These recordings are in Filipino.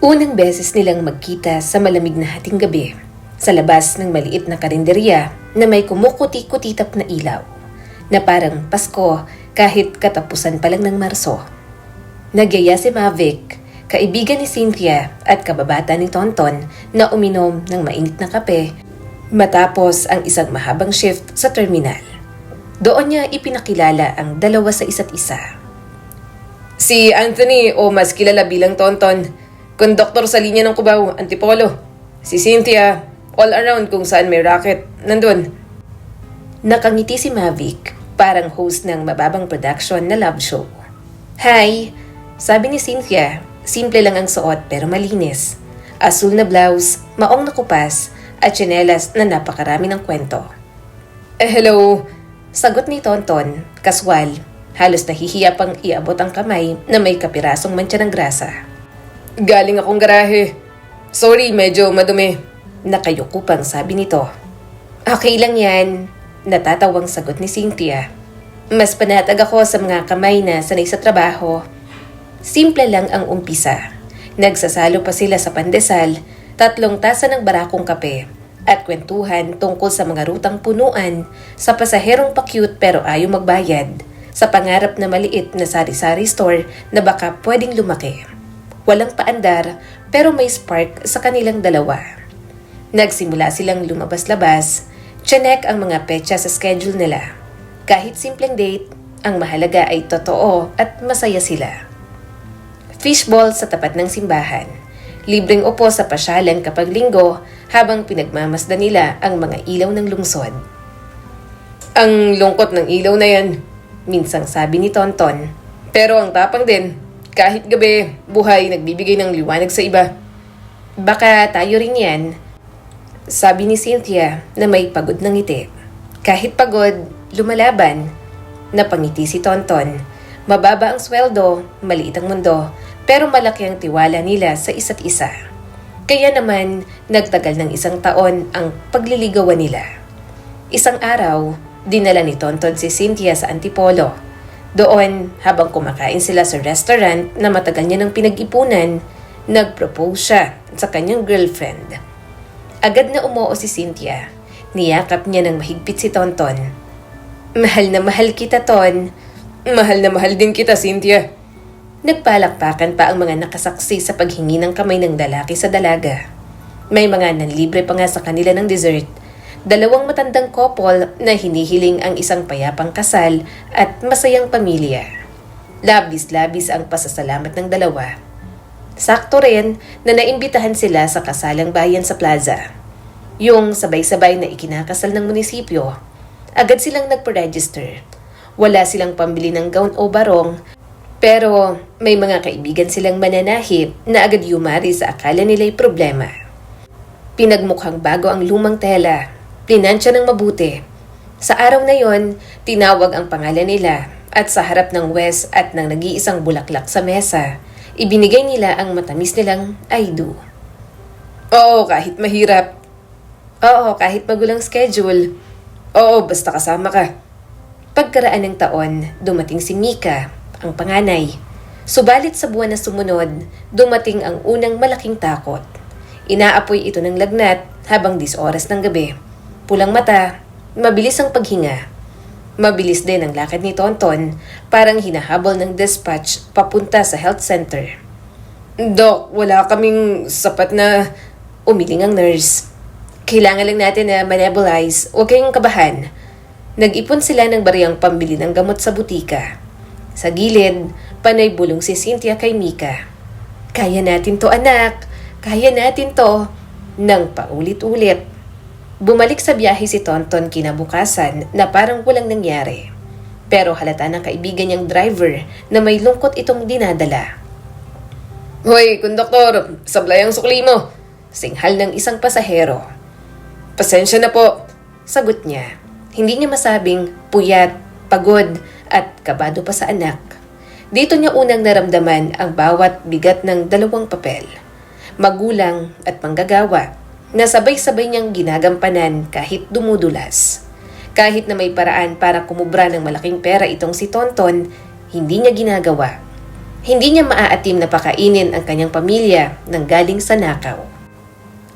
Unang beses nilang magkita sa malamig na hating gabi sa labas ng maliit na karinderya na may kumukuti-kutitap na ilaw na parang Pasko kahit katapusan pa lang ng Marso. Nagyaya si Mavic, kaibigan ni Cynthia at kababata ni Tonton na uminom ng mainit na kape matapos ang isang mahabang shift sa terminal. Doon niya ipinakilala ang dalawa sa isa't isa. Si Anthony o mas kilala bilang Tonton, konduktor sa linya ng Cubao, Antipolo. Si Cynthia, all around kung saan may racket, nandun. Nakangiti si Mavic, parang host ng mababang production na love show. Hi, sabi ni Cynthia, simple lang ang suot pero malinis. Asul na blouse, maong na kupas, at tsinelas na napakarami ng kwento. Hello, sagot ni Tonton, kaswal. Halos nahihiya pang iabot ang kamay na may kapirasong mantsa ng grasa. Galing akong garahe. Sorry, medyo madumi. Nakayuko pang sabi nito. Okay lang yan, natatawang sagot ni Cynthia. Mas panatag ako sa mga kamay na sanay sa trabaho. Simple lang ang umpisa. Nagsasalo pa sila sa pandesal, 3 tasa ng barakong kape, at kwentuhan tungkol sa mga rutang punuan, sa pasaherong pa-cute pero ayaw magbayad, sa pangarap na maliit na sari-sari store na baka pwedeng lumaki. Walang paandar pero may spark sa kanilang dalawa. Nagsimula silang lumabas-labas, tsinek ang mga petsa sa schedule nila. Kahit simpleng date, ang mahalaga ay totoo at masaya sila. Fishball sa tapat ng simbahan. Libreng upo sa pasyalan kapag linggo habang pinagmamasdan nila ang mga ilaw ng lungsod. Ang lungkot ng ilaw na yan, minsang sabi ni Tonton. Pero ang tapang din, kahit gabi, buhay nagbibigay ng liwanag sa iba. Baka tayo rin yan, sabi ni Cynthia na may pagod ng ngiti. Kahit pagod, lumalaban. Napangiti si Tonton. Mababa ang sweldo, maliit ang mundo, pero malaki ang tiwala nila sa isa't isa. Kaya naman, nagtagal ng 1 taon ang pagliligawan nila. Isang araw, dinala ni Tonton si Cynthia sa Antipolo. Doon, habang kumakain sila sa restaurant na matagal niya ng pinag-ipunan, nag-propose siya sa kanyang girlfriend. Agad na umuo si Cynthia. Niyakap niya ng mahigpit si Tonton. Mahal na mahal kita, Ton. Mahal na mahal din kita, Cynthia. Nagpalakpakan pa ang mga nakasaksi sa paghingi ng kamay ng lalaki sa dalaga. May mga nanlibre pa nga sa kanila ng dessert. 2 matandang couple na hinihiling ang isang payapang kasal at masayang pamilya. Labis-labis ang pasasalamat ng dalawa. Sakto rin na naimbitahan sila sa kasalang bayan sa plaza. Yung sabay-sabay na ikinakasal ng munisipyo. Agad silang nagpa-register. Wala silang pambili ng gown o barong, pero may mga kaibigan silang mananahip na agad yumari sa akala nila'y problema. Pinagmukhang bago ang lumang tela. Plinansya ng mabuti. Sa araw na yon, tinawag ang pangalan nila at sa harap ng Wes at ng nag-iisang bulaklak sa mesa, ibinigay nila ang matamis nilang I do. Oo, kahit mahirap. Oo, kahit magulang schedule. Oo, basta kasama ka. Pagkaraan ng taon, dumating si Mika, ang panganay. Subalit sa buwan na sumunod, dumating ang unang malaking takot. Inaapoy ito ng lagnat habang 10 oras ng gabi. Pulang mata, mabilis ang paghinga. Mabilis din ang lakad ni Tonton, parang hinahabol ng dispatch papunta sa health center. Dok, wala kaming sapat na... Umiling ang nurse. Kailangan lang natin na ma-nebulize, huwag kayong kabahan. Nag-ipon sila ng bariyang pambili ng gamot sa butika. Sa gilid, panay bulong si Cynthia kay Mika. Kaya natin to, anak. Kaya natin to. Nang paulit-ulit. Bumalik sa biyahe si Tonton kinabukasan na parang walang nangyari. Pero halata ng kaibigan niyang driver na may lungkot itong dinadala. Hoy, konduktor, sablay ang sukli mo. Singhal ng isang pasahero. Pasensya na po, sagot niya. Hindi niya masabing puyat, pagod at kabado pa sa anak. Dito niya unang naramdaman ang bawat bigat ng 2 papel. Magulang at manggagawa. Na sabay-sabay niyang ginagampanan kahit dumudulas. Kahit na may paraan para kumubra ng malaking pera itong si Tonton, hindi niya ginagawa. Hindi niya maaatim na pakainin ang kanyang pamilya nang galing sa nakaw.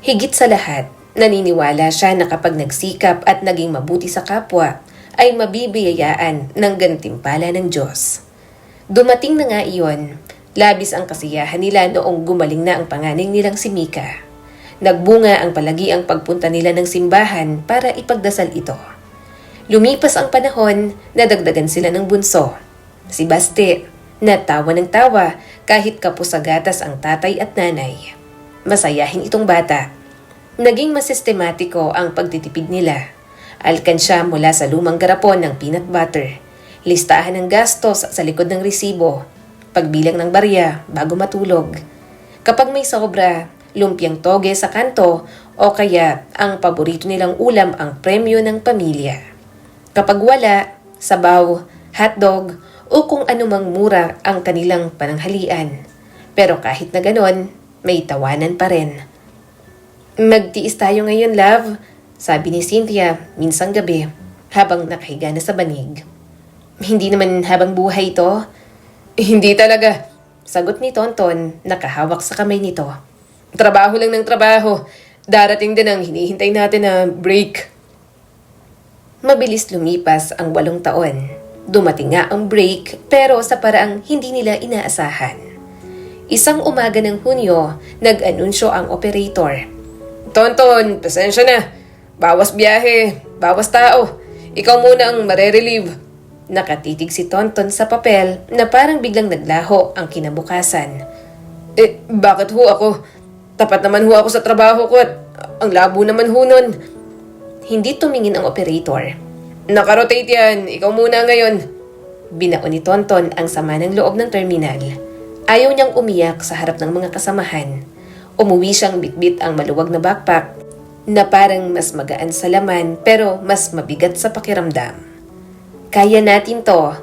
Higit sa lahat, naniniwala siya na kapag nagsikap at naging mabuti sa kapwa, ay mabibiyayaan ng gantimpala ng Diyos. Dumating na nga iyon, labis ang kasiyahan nila noong gumaling na ang panganay nilang si Mika. Nagbunga ang palagiang pagpunta nila ng simbahan para ipagdasal ito. Lumipas ang panahon, nadagdagan sila ng bunso, si Baste, na tawa ng tawa kahit kapos sa gatas ang tatay at nanay. Masayahin itong bata. Naging mas sistematiko ang pagtitipid nila. Alkansya mula sa lumang garapon ng peanut butter, listahan ng gastos sa likod ng resibo, pagbilang ng barya bago matulog. Kapag may sobra, lumpiang toge sa kanto o kaya ang paborito nilang ulam ang premyo ng pamilya. Kapag wala, sabaw, hotdog o kung anumang mura ang kanilang pananghalian. Pero kahit na ganon, may tawanan pa rin. Magtiis tayo ngayon, love, sabi ni Cynthia minsang gabi habang nakahiga na sa banig. Hindi naman habang buhay ito. Hindi talaga, sagot ni Tonton nakahawak sa kamay nito. Trabaho lang ng trabaho. Darating din ang hinihintay natin na break. Mabilis lumipas ang 8 taon. Dumating nga ang break pero sa paraang hindi nila inaasahan. Isang umaga ng Hunyo, nag-anunsyo ang operator. Tonton, pasensya na. Bawas biyahe, bawas tao. Ikaw muna ang marerelieve. Nakatitig si Tonton sa papel na parang biglang naglaho ang kinabukasan. Bakit ho ako? Tapat naman ho ako sa trabaho ko at ang labo naman ho nun. Hindi tumingin ang operator. Nakarotate yan, ikaw muna ngayon. Binaon ni Tonton ang sama ng loob ng terminal. Ayaw niyang umiyak sa harap ng mga kasamahan. Umuwi siyang bitbit ang maluwag na backpack na parang mas magaan sa laman pero mas mabigat sa pakiramdam. Kaya natin to,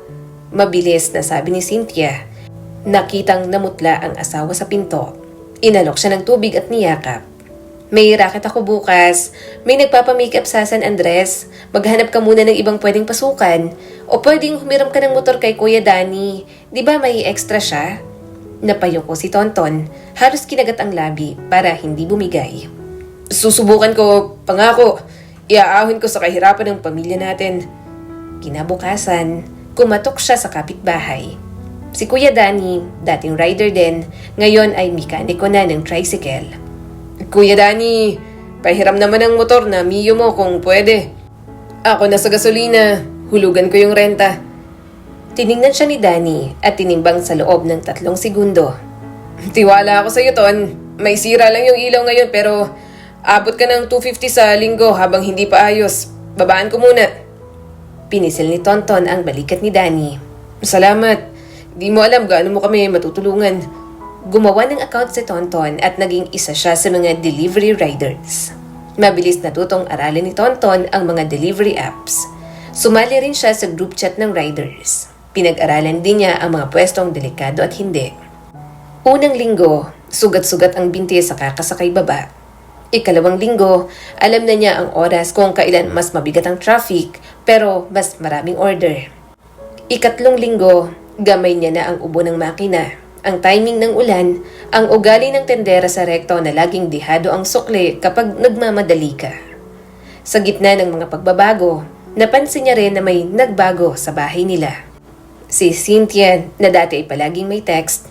mabilis na sabi ni Cynthia. Nakitang namutla ang asawa sa pinto. Inalok siya ng tubig at niyakap. May racket ako bukas. May nagpapamakeup sa San Andres. Maghanap ka muna ng ibang pwedeng pasukan. O pwedeng humiram ka ng motor kay Kuya Danny. Di ba may extra siya? Napayoko si Tonton. Halos kinagat ang labi para hindi bumigay. Susubukan ko, pangako. Iaahon ko sa kahirapan ng pamilya natin. Kinabukasan, kumatok siya sa kapitbahay. Si Kuya Danny, dating rider din, ngayon ay mekaniko na ng tricycle. Kuya Danny, pahiram naman ang motor na Mio mo kung pwede. Ako na sa gasolina, hulugan ko yung renta. Tiningnan siya ni Danny at tinimbang sa loob ng 3 segundo. Tiwala ako sa iyo, Ton. May sira lang yung ilaw ngayon pero abot ka ng 250 sa linggo habang hindi pa ayos. Babaan ko muna. Pinisil ni Tonton ang balikat ni Danny. Salamat. Di mo alam gaano mo kami matutulungan. Gumawa ng account si Tonton at naging isa siya sa mga delivery riders. Mabilis natutong aralin ni Tonton ang mga delivery apps. Sumali rin siya sa group chat ng riders. Pinag-aralan din niya ang mga pwestong delikado at hindi. Unang linggo, sugat-sugat ang binti sa kakasakay baba. Ikalawang linggo, alam na niya ang oras kung kailan mas mabigat ang traffic pero mas maraming order. Ikatlong linggo, gamay niya na ang ubo ng makina. Ang timing ng ulan, ang ugali ng tendera sa rekto na laging dihado ang sukli kapag nagmamadali ka. Sa gitna ng mga pagbabago, napansin niya rin na may nagbago sa bahay nila. Si Cynthia na dati ay palaging may text.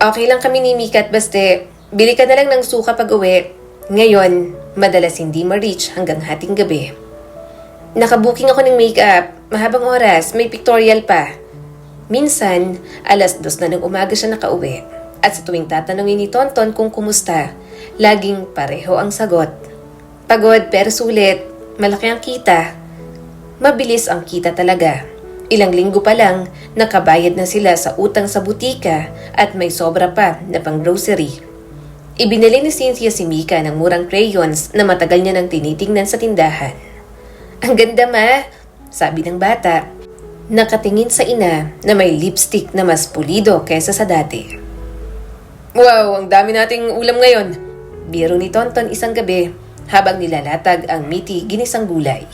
Okay lang kami ni Mika at Baste, bili ka na lang ng suka pag uwi. Ngayon, madalas hindi ma-reach hanggang hating gabi. Nakabuking ako ng makeup, mahabang oras, may pictorial pa. Minsan, 2:00 na ng umaga siya nakauwi at sa tuwing tatanungin ni Tonton kung kumusta, laging pareho ang sagot. Pagod pero sulit, malaki ang kita. Mabilis ang kita talaga. Ilang linggo pa lang, nakabayad na sila sa utang sa butika at may sobra pa na pang grocery. Ibinili ni Cynthia si Mika ng murang crayons na matagal niya nang tinitingnan sa tindahan. Ang ganda ma, sabi ng bata. Nakatingin sa ina na may lipstick na mas pulido kaysa sa dati. Wow, ang dami nating ulam ngayon. Biro ni Tonton isang gabi habang nilalatag ang meaty ginisang gulay.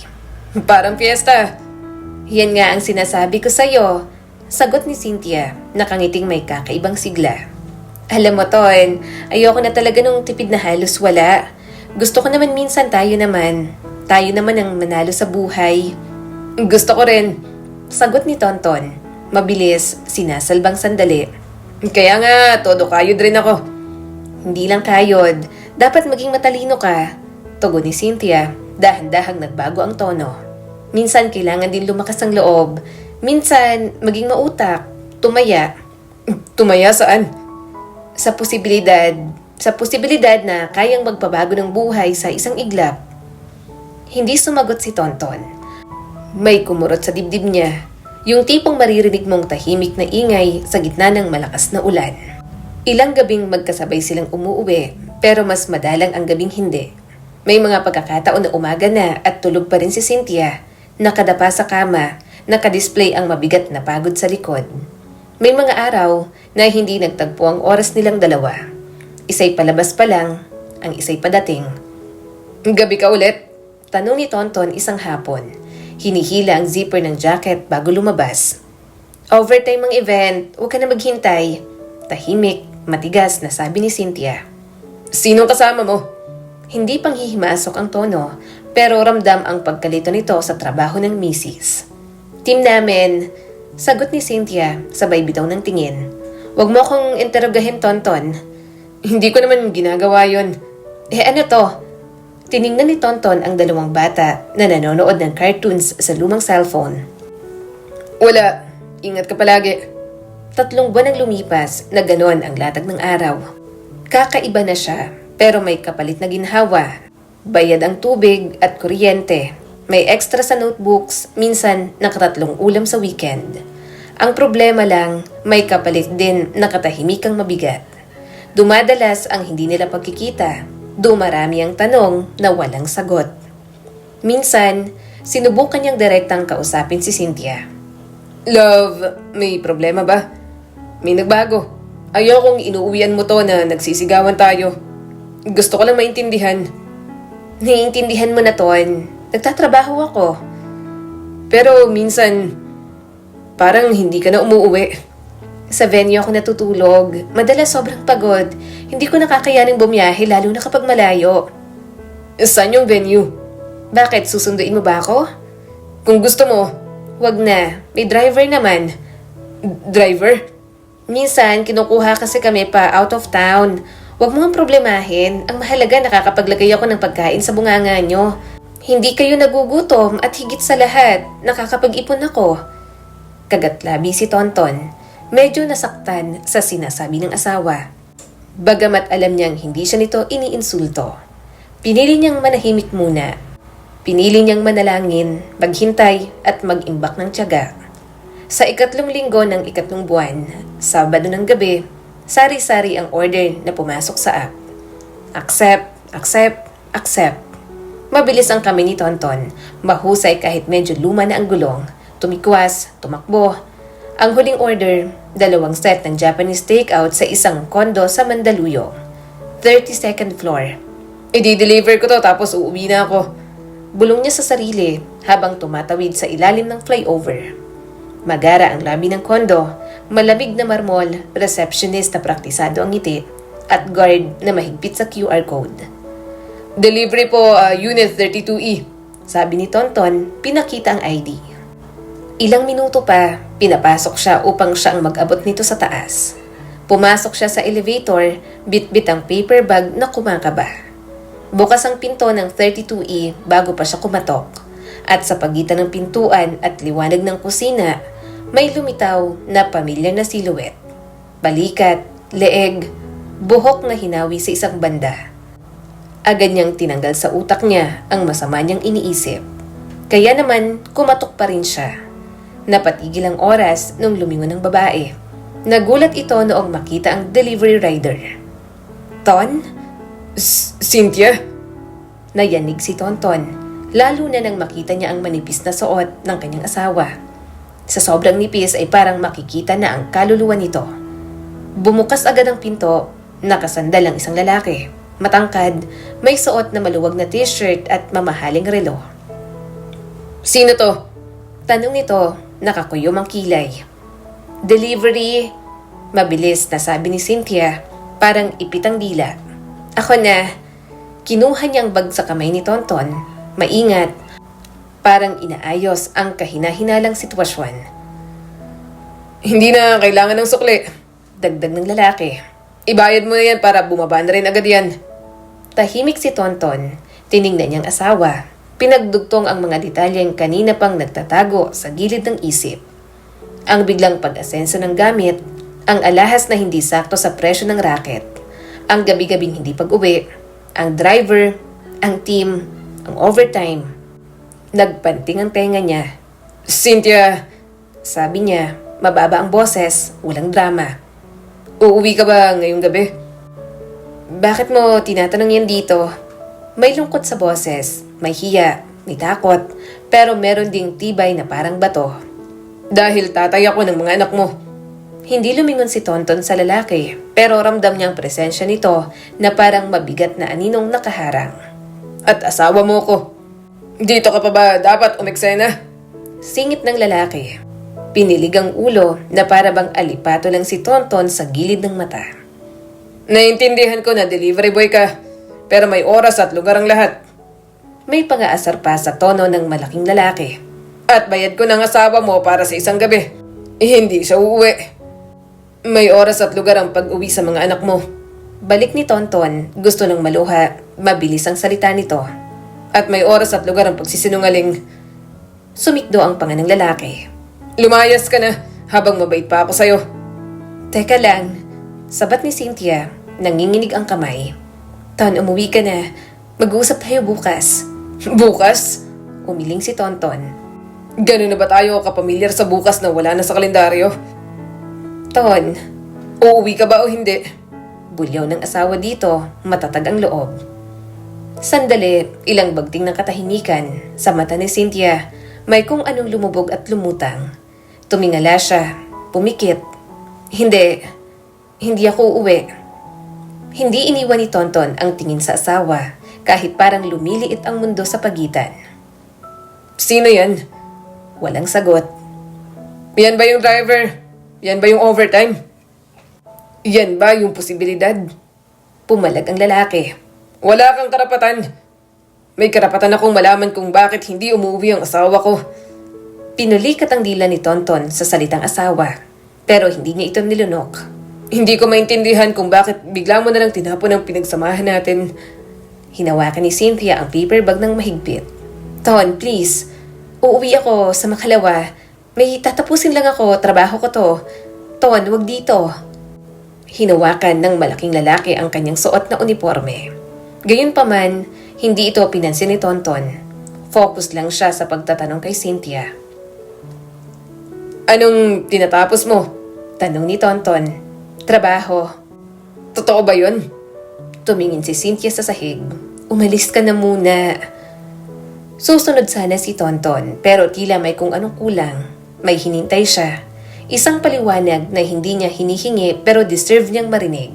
Parang fiesta. Yan nga ang sinasabi ko sa'yo. Sagot ni Cynthia, nakangiting may kakaibang sigla. Alam mo, Ton, ayoko na talaga nung tipid na halos wala. Gusto ko naman minsan tayo naman. Tayo naman ang manalo sa buhay. Gusto ko rin. Sagot ni Tonton. Mabilis, sinasalbang sandali. Kaya nga, todo kayod rin ako. Hindi lang kayod. Dapat maging matalino ka. Tugon ni Cynthia, dahan-dahang nagbago ang tono. Minsan kailangan din lumakas ang loob. Minsan, maging mautak. Tumaya. Tumaya saan? Sa posibilidad na kayang magpabago ng buhay sa isang iglap. Hindi sumagot si Tonton. May kumurot sa dibdib niya, yung tipong maririnig mong tahimik na ingay sa gitna ng malakas na ulan. Ilang gabing magkasabay silang umuuwi, pero mas madalang ang gabing hindi. May mga pagkakataon na umaga na at tulog pa rin si Cynthia, nakadapa sa kama, nakadisplay ang mabigat na pagod sa likod. May mga araw na hindi nagtagpo ang oras nilang dalawa. Isa'y palabas pa lang, ang isa'y padating. Gabi ka ulit? Tanong ni Tonton isang hapon. Hinihila ang zipper ng jacket bago lumabas. Overtime ang event, huwag ka na maghintay. Tahimik, matigas na sabi ni Cynthia. Sinong kasama mo? Hindi pang hihimasok ang tono, pero ramdam ang pagkalito nito sa trabaho ng misis. Team namin. Sagot ni Cynthia, sabay bitaw ng tingin. Huwag mo akong interogahin, Tonton. Hindi ko naman ginagawa yon. Ano to? Tiningnan ni Tonton ang dalawang bata na nanonood ng cartoons sa lumang cellphone. Wala. Ingat ka palagi. 3 buwan ang lumipas na ganon ang latag ng araw. Kakaiba na siya, pero may kapalit na ginhawa. Bayad ang tubig at kuryente. May extra sa notebooks, minsan naka3 ulam sa weekend. Ang problema lang, may kapalit din na katahimikang mabigat. Dumadalas ang hindi nila pagkikita. Dumarami ang tanong na walang sagot. Minsan, sinubukan niyang direktang kausapin si Cynthia. Love, may problema ba? May nagbago. Ayokong inuuwian mo to na nagsisigawan tayo. Gusto ko lang maintindihan. Naiintindihan mo na, Ton. Nagtatrabaho ako. Pero minsan, parang hindi ka na umuuwi. Sa venue ako natutulog. Madalas sobrang pagod. Hindi ko nakakayaning bumiyahe lalo na kapag malayo. Saan yung venue? Bakit? Susunduin mo ba ako? Kung gusto mo, wag na. May driver naman. Driver? Minsan, kinukuha kasi kami pa out of town. Wag mo ang problemahin. Ang mahalaga, nakakapaglagay ako ng pagkain sa bunganga nyo. Hindi kayo nagugutom at higit sa lahat, nakakapag-ipon ako. Kagatlabi si Tonton. Medyo nasaktan sa sinasabi ng asawa. Bagamat alam niyang hindi siya nito iniinsulto. Pinili niyang manahimik muna. Pinili niyang manalangin, maghintay at mag-imbak ng tiyaga. Sa 3 linggo ng 3 buwan, Sabado ng gabi, sari-sari ang order na pumasok sa app. Accept, accept, accept. Mabilis ang kami ni Tonton. Mahusay kahit medyo luma na ang gulong. Tumikwas, tumakbo. Ang huling order, 2 set ng Japanese takeout sa isang kondo sa Mandaluyong. 32nd floor. I-deliver ko to tapos uuwi na ako. Bulong niya sa sarili habang tumatawid sa ilalim ng flyover. Magara ang lobby ng kondo, malamig na marmol, receptionist na praktisado ang ngiti, at guard na mahigpit sa QR code. Delivery po, Unit 32E. Sabi ni Tonton, pinakita ang ID. Ilang minuto pa, pinapasok siya upang siya ang mag-abot nito sa taas. Pumasok siya sa elevator, bit-bit ang paper bag na kumakaba. Bukas ang pinto ng 32E bago pa siya kumatok. At sa pagitan ng pintuan at liwanag ng kusina, may lumitaw na pamilyar na silhouette. Balikat, leeg, buhok na hinawi sa isang banda. Agad niyang tinanggal sa utak niya ang masama niyang iniisip. Kaya naman, kumatok pa rin siya. Napatigil ang oras nung lumingon ang babae. Nagulat ito noong makita ang delivery rider. Ton? Cynthia? Nayanig si Tonton, lalo na nang makita niya ang manipis na suot ng kanyang asawa. Sa sobrang nipis ay parang makikita na ang kaluluwa nito. Bumukas agad ang pinto, nakasandal ang isang lalaki. Matangkad, may suot na maluwag na t-shirt at mamahaling relo. Sino to? Tanong nito, nakakuyom ang kilay. Delivery. Mabilis na sabi ni Cynthia, parang ipitang dila. Ako na. Kinuha niyang bag sa kamay ni Tonton. Maingat. Parang inaayos ang kahina-hinalang sitwasyon. Hindi na kailangan ng sukli. Dagdag ng lalaki. Ibayad mo na yan para bumaba na rin agad yan. Tahimik si Tonton. Tiningnan niyang asawa. Pinagdugtong ang mga detalyeng kanina pang nagtatago sa gilid ng isip. Ang biglang pag-asenso ng gamit, ang alahas na hindi sakto sa presyo ng racket, ang gabi-gabing hindi pag-uwi, ang driver, ang team, ang overtime. Nagpanting ang tenga niya. Cynthia, sabi niya, mababa ang boses, walang drama. Uuwi ka ba ngayong gabi? Bakit mo tinatanong yan dito? May lungkot sa boses, may hiya, may takot, pero meron ding tibay na parang bato. Dahil tatay ako ng mga anak mo. Hindi lumingon si Tonton sa lalaki, pero ramdam niyang presensya nito na parang mabigat na aninong nakaharang. At asawa mo ko. Dito ka pa ba dapat umeksena? Singit ng lalaki. Pinilig ang ulo na para bang alipato lang si Tonton sa gilid ng mata. Naintindihan ko na delivery boy ka, pero may oras at lugar ang lahat. May pang-aasar pa sa tono ng malaking lalaki. At bayad ko ng asawa mo para sa isang gabi. Hindi siya uuwi. May oras at lugar ang pag-uwi sa mga anak mo. Balik ni Tonton, gusto ng maluha, mabilis ang salita nito. At may oras at lugar ang pagsisinungaling. Sumikdo ang panga ng lalaki. Lumayas ka na habang mabait pa ako sa'yo. Teka lang, sabat ni Cynthia, nanginginig ang kamay. Ton, umuwi ka na. Mag-uusap tayo bukas. Bukas? Umiling si Tonton. Ganun na ba tayo kapamilyar sa bukas na wala na sa kalendaryo? Ton, uuwi ka ba o hindi? Bulyaw ng asawa dito, matatag ang loob. Sandali, ilang bagting ng katahimikan. Sa mata ni Cynthia, may kung anong lumubog at lumutang. Tumingala siya, pumikit. Hindi ako uuwi. Hindi iniwan ni Tonton ang tingin sa asawa, kahit parang lumiliit ang mundo sa pagitan. Sino yan? Walang sagot. Yan ba yung driver? Yan ba yung overtime? Yan ba yung posibilidad? Pumalag ang lalaki. Wala kang karapatan. May karapatan akong malaman kung bakit hindi umuwi ang asawa ko. Pinulikat ang dila ni Tonton sa salitang asawa, pero hindi niya ito nilunok. Hindi ko maintindihan kung bakit bigla mo na lang tinapon ang pinagsamahan natin. Hinawakan ni Cynthia ang paper bag ng mahigpit. Ton, please. Uuwi ako sa makalawa. May tatapusin lang ako, trabaho ko to. Ton, wag dito. Hinawakan ng malaking lalaki ang kanyang suot na uniforme. Gayunpaman, hindi ito pinansin ni Tonton. Focus lang siya sa pagtatanong kay Cynthia. Anong tinatapos mo? Tanong ni Tonton. Trabaho. Totoo ba yun? Tumingin si Cynthia sa sahig. Umalis ka na muna. Susunod sana si Tonton, pero tila may kung anong kulang. May hinintay siya. Isang paliwanag na hindi niya hinihingi pero deserve niyang marinig.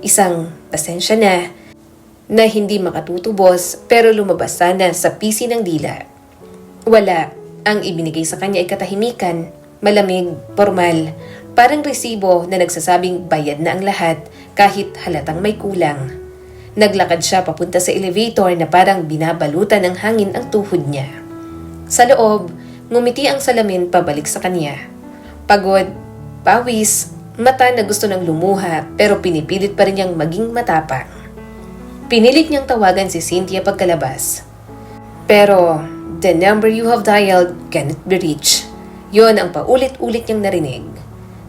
Isang pasensya na hindi makatutubos pero lumabas sana sa pisi ng dila. Wala. Ang ibinigay sa kanya ay katahimikan, malamig, formal, parang resibo na nagsasabing bayad na ang lahat kahit halatang may kulang. Naglakad siya papunta sa elevator na parang binabalutan ng hangin ang tuhod niya. Sa loob, ngumiti ang salamin pabalik sa kanya. Pagod, pawis, mata na gusto nang lumuha pero pinipilit pa rin niyang maging matapang. Pinilit niyang tawagan si Cynthia pagkalabas. Pero, the number you have dialed cannot be reached. Yon ang paulit-ulit niyang narinig.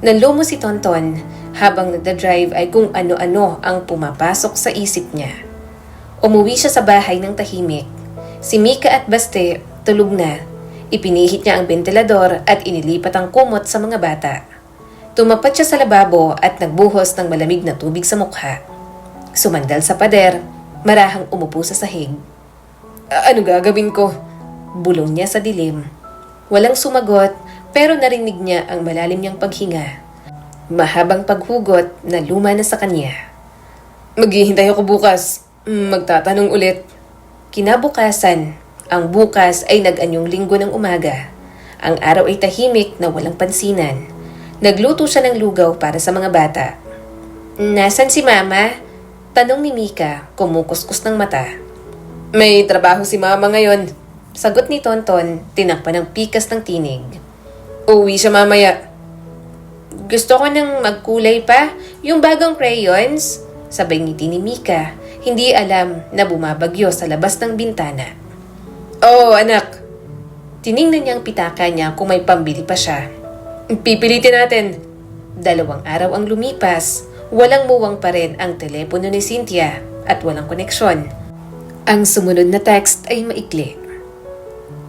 Nanlumo si Tonton habang nagdadrive ay kung ano-ano ang pumapasok sa isip niya. Umuwi siya sa bahay ng tahimik. Si Mika at Baste tulog na. Ipinihit niya ang ventilador at inilipat ang kumot sa mga bata. Tumapat siya sa lababo at nagbuhos ng malamig na tubig sa mukha. Sumandal sa pader, marahang umupo sa sahig. Ano gagawin ko? Bulong niya sa dilim. Walang sumagot pero narinig niya ang malalim niyang paghinga. Mahabang paghugot na luma na sa kanya. Maghihintay ako bukas. Magtatanong ulit. Kinabukasan, ang bukas ay nag-anyong linggo ng umaga. Ang araw ay tahimik na walang pansinan. Nagluto siya ng lugaw para sa mga bata. "Nasaan si Mama?" Tanong ni Mika, kumukuskus ng mata. "May trabaho si Mama ngayon." Sagot ni Tonton, tinakpan ng pikas ng tinig. "Uuwi siya mamaya." "Gusto ko nang magkulay pa, yung bagong crayons." Sabay ngiti ni Mika, hindi alam na bumabagyo sa labas ng bintana. "Oo, anak." Tiningnan niya ang pitaka niya kung may pambili pa siya. "Pipilitin natin." 2 araw ang lumipas, walang muwang pa rin ang telepono ni Cynthia at walang koneksyon. Ang sumunod na text ay maikli.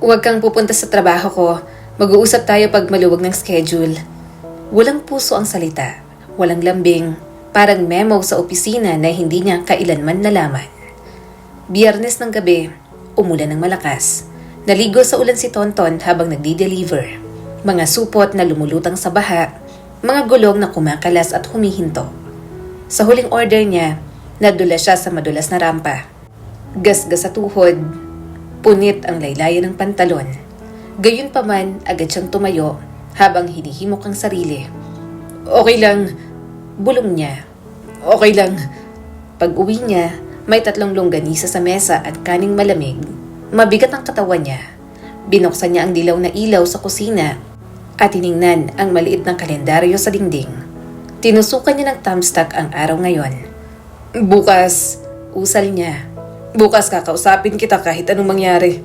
"Huwag kang pupunta sa trabaho ko. Mag-uusap tayo pag maluwag ng schedule." Walang puso ang salita, walang lambing, parang memo sa opisina na hindi niya kailanman nalaman. Biyernes ng gabi, umulan ng malakas. Naligo sa ulan si Tonton habang nagdi-deliver. Mga supot na lumulutang sa baha, mga gulong na kumakalas at humihinto. Sa huling order niya, nadula siya sa madulas na rampa. Gasgas sa tuhod, punit ang laylayan ng pantalon. Gayunpaman, agad siyang tumayo habang hinihimok ang sarili. "Okay lang," bulong niya. "Okay lang." Pag-uwi niya, may 3 longganisa sa mesa at kaning malamig. Mabigat ang katawan niya. Binuksan niya ang dilaw na ilaw sa kusina at tiningnan ang maliit na kalendaryo sa dingding. Tinusukan niya ng thumbstack ang araw ngayon. "Bukas," usal niya. "Bukas kakausapin kita kahit anong mangyari."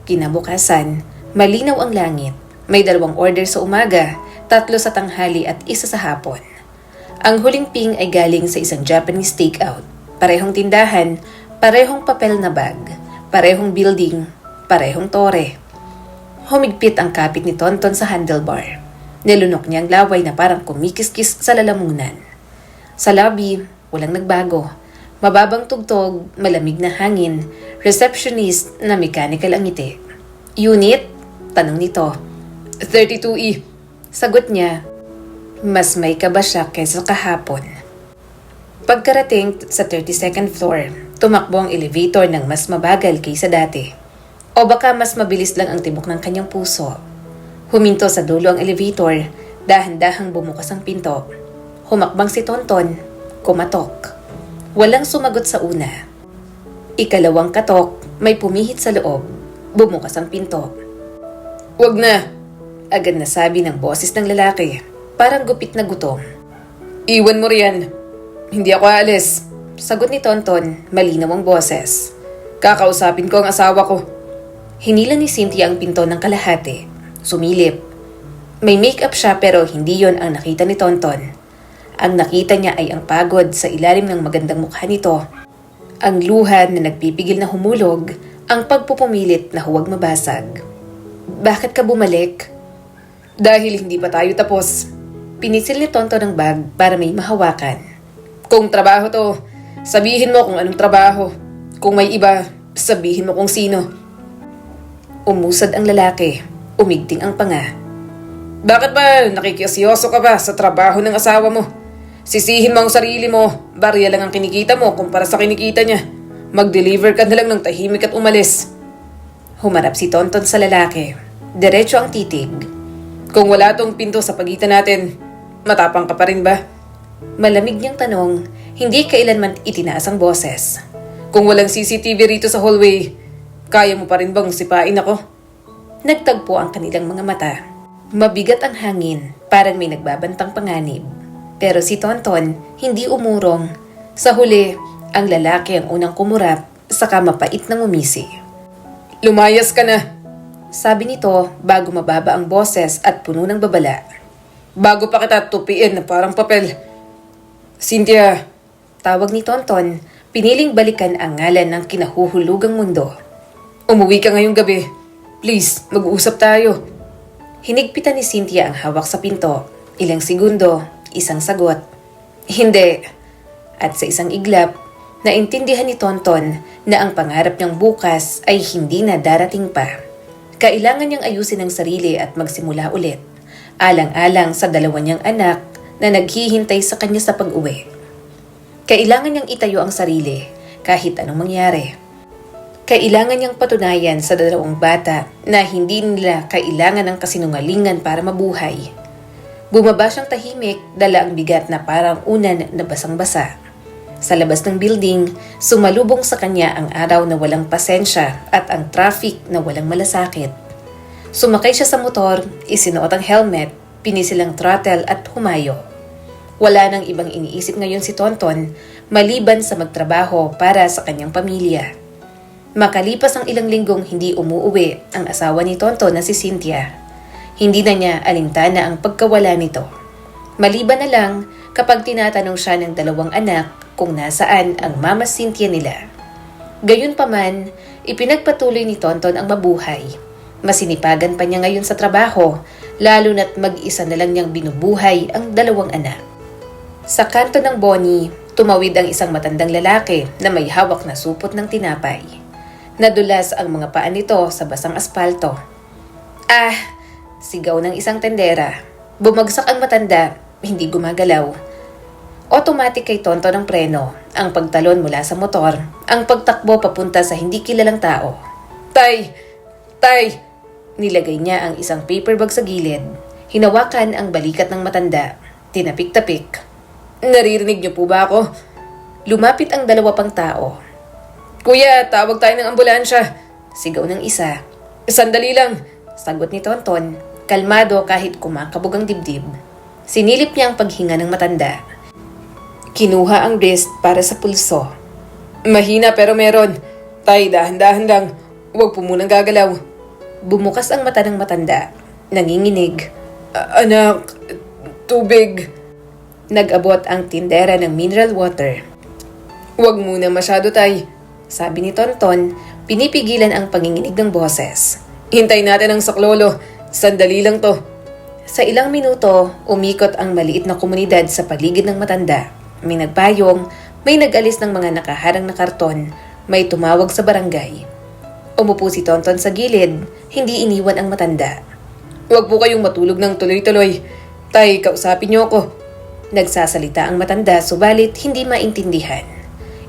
Kinabukasan, malinaw ang langit. May 2 order sa umaga, 3 sa tanghali at 1 sa hapon. Ang huling ping ay galing sa isang Japanese takeout. Parehong tindahan, parehong papel na bag, parehong building, parehong tore. Humigpit ang kapit ni Tonton sa handlebar. Nilunok niya ang laway na parang kumikiskis sa lalamunan. Sa lobby, walang nagbago. Mababang tugtog, malamig na hangin, receptionist na mechanical ang ngiti. "Unit?" tanong nito. 32E. Sagot niya. Mas may kaba siya kaysa kahapon. Pagkarating sa 32nd floor, tumakbo ang elevator ng mas mabagal kaysa dati. O baka mas mabilis lang ang tibok ng kanyang puso. Huminto sa dulo ang elevator, dahan-dahang bumukas ang pinto. Humakbang si Tonton, kumatok. Walang sumagot sa una. Ikalawang katok, may pumihit sa loob. Bumukas ang pinto. "Wag na," agad na sabi ng boses ng lalaki, parang gupit na gutom. "Iwan mo riyan." "Hindi ako aalis." Sagot ni Tonton, malinaw ang boses. "Kakausapin ko ang asawa ko." Hinila ni Cynthia ang pinto ng kalahati. Sumilip. May make-up siya pero hindi yon ang nakita ni Tonton. Ang nakita niya ay ang pagod sa ilalim ng magandang mukha nito. Ang luha na nagpipigil na humulog, ang pagpupumilit na huwag mabasag. "Bakit ka bumalik?" "Dahil hindi pa tayo tapos." Pinisil ni Tonton ang bag para may mahawakan. "Kung trabaho to, sabihin mo kung anong trabaho. Kung may iba, sabihin mo kung sino." Umusad ang lalaki. Umigting ang panga. "Bakit ba nakikisyoso ka ba sa trabaho ng asawa mo? Sisihin mo ang sarili mo, barya lang ang kinikita mo kumpara sa kinikita niya. Mag-deliver ka na lang ng tahimik at umalis." Humarap si Tonton sa lalaki. Diretso ang titig. "Kung wala tong pinto sa pagitan natin, matapang ka pa rin ba?" Malamig niyang tanong, hindi kailanman itinaas ang boses. "Kung walang CCTV rito sa hallway, kaya mo pa rin bang sipain ako?" Nagtagpo ang kanilang mga mata. Mabigat ang hangin, parang may nagbabantang panganib. Pero si Tonton hindi umurong. Sa huli, ang lalaki ang unang kumurap, saka mapait na ngumisi. "Lumayas ka na," sabi nito bago mababa ang boses at puno ng babala. "Bago pa kita tupiin na parang papel." "Cynthia," tawag ni Tonton, piniling balikan ang ngalan ng kinahuhulugang mundo. "Umuwi ka ngayong gabi. Please, mag-uusap tayo." Hinigpitan ni Cynthia ang hawak sa pinto. Ilang segundo, isang sagot. "Hindi." At sa isang iglap, naintindihan ni Tonton na ang pangarap niyang bukas ay hindi na darating pa. Kailangan niyang ayusin ang sarili at magsimula ulit. Alang-alang sa 2 niyang anak na naghihintay sa kanya sa pag-uwi. Kailangan niyang itayo ang sarili kahit anong mangyari. Kailangan niyang patunayan sa 2 bata na hindi nila kailangan ng kasinungalingan para mabuhay. Bumaba siyang tahimik, dala ang bigat na parang unan na basang-basa. Sa labas ng building, sumalubong sa kanya ang araw na walang pasensya at ang traffic na walang malasakit. Sumakay siya sa motor, isinuot ang helmet, pinisilang throttle at humayo. Wala nang ibang iniisip ngayon si Tonton maliban sa magtrabaho para sa kanyang pamilya. Makalipas ang ilang linggong hindi umuuwi ang asawa ni Tonton na si Cynthia. Hindi na niya alintana ang pagkawala nito. Maliban na lang kapag tinatanong siya ng dalawang anak kung nasaan ang Mama Cynthia nila. Gayunpaman, ipinagpatuloy ni Tonton ang mabuhay. Masinipagan pa niya ngayon sa trabaho, lalo na't mag-isa na lang niyang binubuhay ang dalawang anak. Sa kanto ng Bonnie, tumawid ang isang matandang lalaki na may hawak na supot ng tinapay. Nadulas ang mga paa nito sa basang aspalto. "Ah!" Sigaw ng isang tendera. Bumagsak ang matanda, hindi gumagalaw. Automatic kay Tonton ang preno, ang pagtalon mula sa motor, ang pagtakbo papunta sa hindi kilalang tao. "Tay! Tay!" Nilagay niya ang isang paper bag sa gilid. Hinawakan ang balikat ng matanda. Tinapik-tapik. "Naririnig niyo po ba ako?" Lumapit ang dalawa pang tao. "Kuya, tawag tayo ng ambulansya!" Sigaw ng isa. "Sandali lang!" Sagot ni Tonton, kalmado kahit kumakabog ang dibdib. Sinilip niya ang paghinga ng matanda. Kinuha ang wrist para sa pulso. "Mahina pero meron. Tay, dahan-dahan lang. Huwag po munang gagalaw." Bumukas ang mata ng matanda. Nanginginig. "Anak, tubig." Nag-abot ang tindera ng mineral water. "Huwag muna masyado, tay," sabi ni Tonton, pinipigilan ang panginginig ng boses. "Hintay natin ang saklolo. Sandali lang to." Sa ilang minuto, umikot ang maliit na komunidad sa paligid ng matanda. May nagpayong, may nag-alis ng mga nakaharang na karton, may tumawag sa barangay. Umupo si Tonton sa gilid, hindi iniwan ang matanda. "Huwag po kayong matulog ng tuloy-tuloy. Tay, kausapin niyo ako." Nagsasalita ang matanda subalit hindi maintindihan.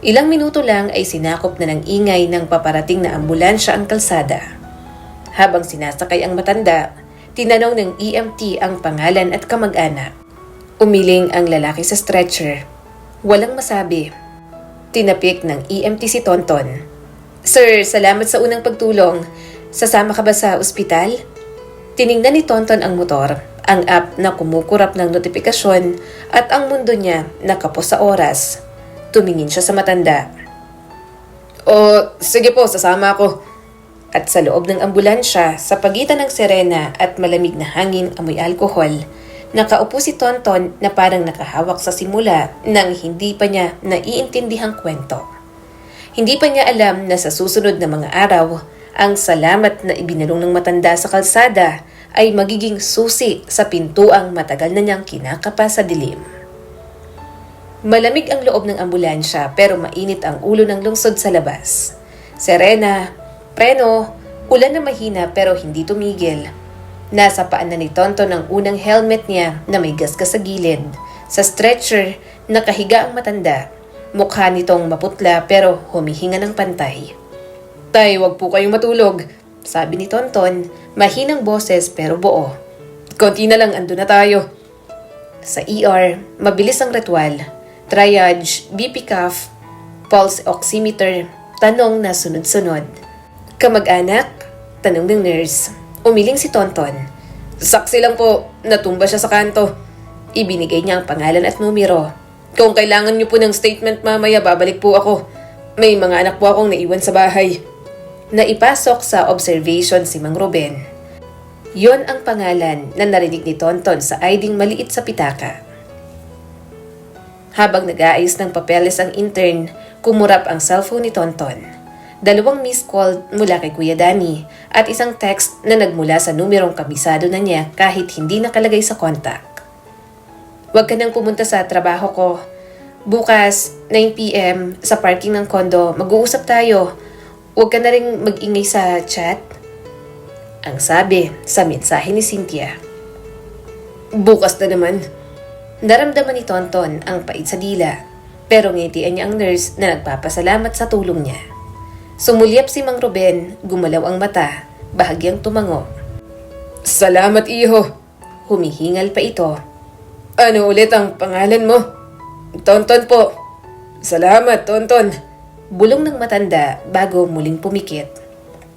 Ilang minuto lang ay sinakop na ng ingay ng paparating na ambulansya ang kalsada. Habang sinasakay ang matanda, tinanong ng EMT ang pangalan at kamag-anak. Umiling ang lalaki sa stretcher. Walang masabi. Tinapik ng EMT si Tonton. "Sir, salamat sa unang pagtulong. Sasama ka ba sa ospital?" Tiningnan ni Tonton ang motor, ang app na kumukurap ng notifikasyon at ang mundo niya nakapos sa oras. Tumingin siya sa matanda. Sige po, sasama ako." At sa loob ng ambulansya, sa pagitan ng sirena at malamig na hangin amoy alkohol, nakaupo si Tonton na parang nakahawak sa simula nang hindi pa niya naiintindihang kwento. Hindi pa niya alam na sa susunod na mga araw, ang salamat na ibinalong ng matanda sa kalsada ay magiging susi sa pintuang matagal na niyang kinakapa sa dilim. Malamig ang loob ng ambulansya pero mainit ang ulo ng lungsod sa labas. Serena, preno, ulan na mahina pero hindi tumigil. Nasa paan na ni Tonton ang unang helmet niya na may gasgas sa gilid. Sa stretcher, nakahiga ang matanda. Mukha nitong maputla pero humihinga ng pantay. "Tay, wag po kayong matulog," sabi ni Tonton, mahinang boses pero buo. "Konti na lang, ando na tayo." Sa ER, mabilis ang ritual. Triage, BP cuff, pulse oximeter, tanong na sunod-sunod. "Kamag-anak?" tanong ng nurse. Umiling si Tonton. "Saksi lang po, natumba siya sa kanto." Ibinigay niya ang pangalan at numero. "Kung kailangan niyo po ng statement mamaya, babalik po ako. May mga anak po akong naiwan sa bahay." Naipasok sa observation si Mang Ruben. Yon ang pangalan na narinig ni Tonton sa ID maliit sa pitaka. Habang nag-aayos ng papeles ang intern, kumurap ang cellphone ni Tonton. 2 missed call mula kay Kuya Danny at isang text na nagmula sa numerong kabisado na niya kahit hindi nakalagay sa contact. "Huwag ka nang pumunta sa trabaho ko. Bukas, 9 PM, sa parking ng kondo, mag-uusap tayo. Huwag ka na rin mag-ingay sa chat." Ang sabi sa mensahe ni Cynthia. "Bukas na naman." Naramdaman ni Tonton ang pait sa dila, pero ngitian niya ang nurse na nagpapasalamat sa tulong niya. Sumulyap si Mang Ruben, gumalaw ang mata, bahagyang tumango. "Salamat, iho." Humihingal pa ito. Ano ulit ang pangalan mo? Tonton po. Salamat, Tonton. Bulong ng matanda bago muling pumikit.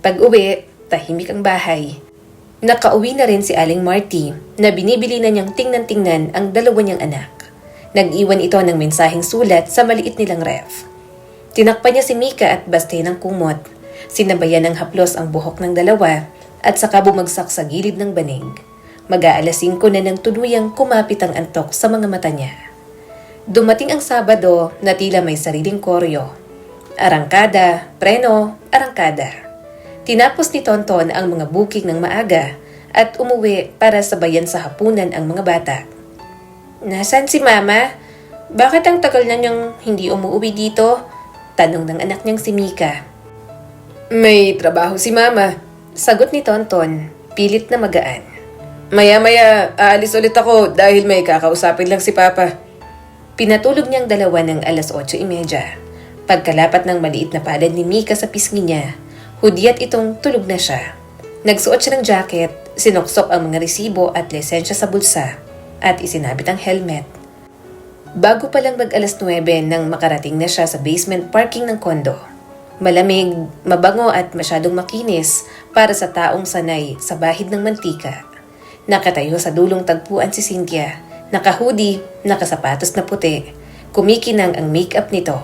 Pag-uwi, tahimik ang bahay. Nakauwi na rin si Aling Marty na binibili na niyang tingnan-tingnan ang dalawa niyang anak. Nag-iwan ito ng mensaheng sulat sa maliit nilang ref. Tinakpan niya si Mika at baste ng kumot. Sinabayan ng haplos ang buhok ng dalawa at saka bumagsak sa gilid ng banig. Mag-aalas 5 na nang tuluyang kumapit ang antok sa mga mata niya. Dumating ang Sabado na tila may sariling koryo. Arangkada, preno, arangkada. Tinapos ni Tonton ang mga booking ng maaga at umuwi para sabayan sa hapunan ang mga bata. Nasaan si Mama? Bakit ang tagal na niyang hindi umuwi dito? Tanong ng anak niyang si Mika. May trabaho si Mama. Sagot ni Tonton, pilit na magaan. Maya-maya, aalis ulit ako dahil may kakausapin lang si Papa. Pinatulog niyang dalawa ng alas 8:30. Pagkalapat ng maliit na palad ni Mika sa pisngi niya, hudyat itong tulog na siya. Nagsuot siya ng jacket, sinuksok ang mga resibo at lisensya sa bulsa, at isinabit ang helmet. Bago pa lang mag-alas 9 nang makarating na siya sa basement parking ng kondo. Malamig, mabango at masyadong makinis para sa taong sanay sa bahid ng mantika. Nakatayo sa dulong tagpuan si Cynthia, naka-hoodie, nakasapatos na puti. Kumikinang ang make-up nito.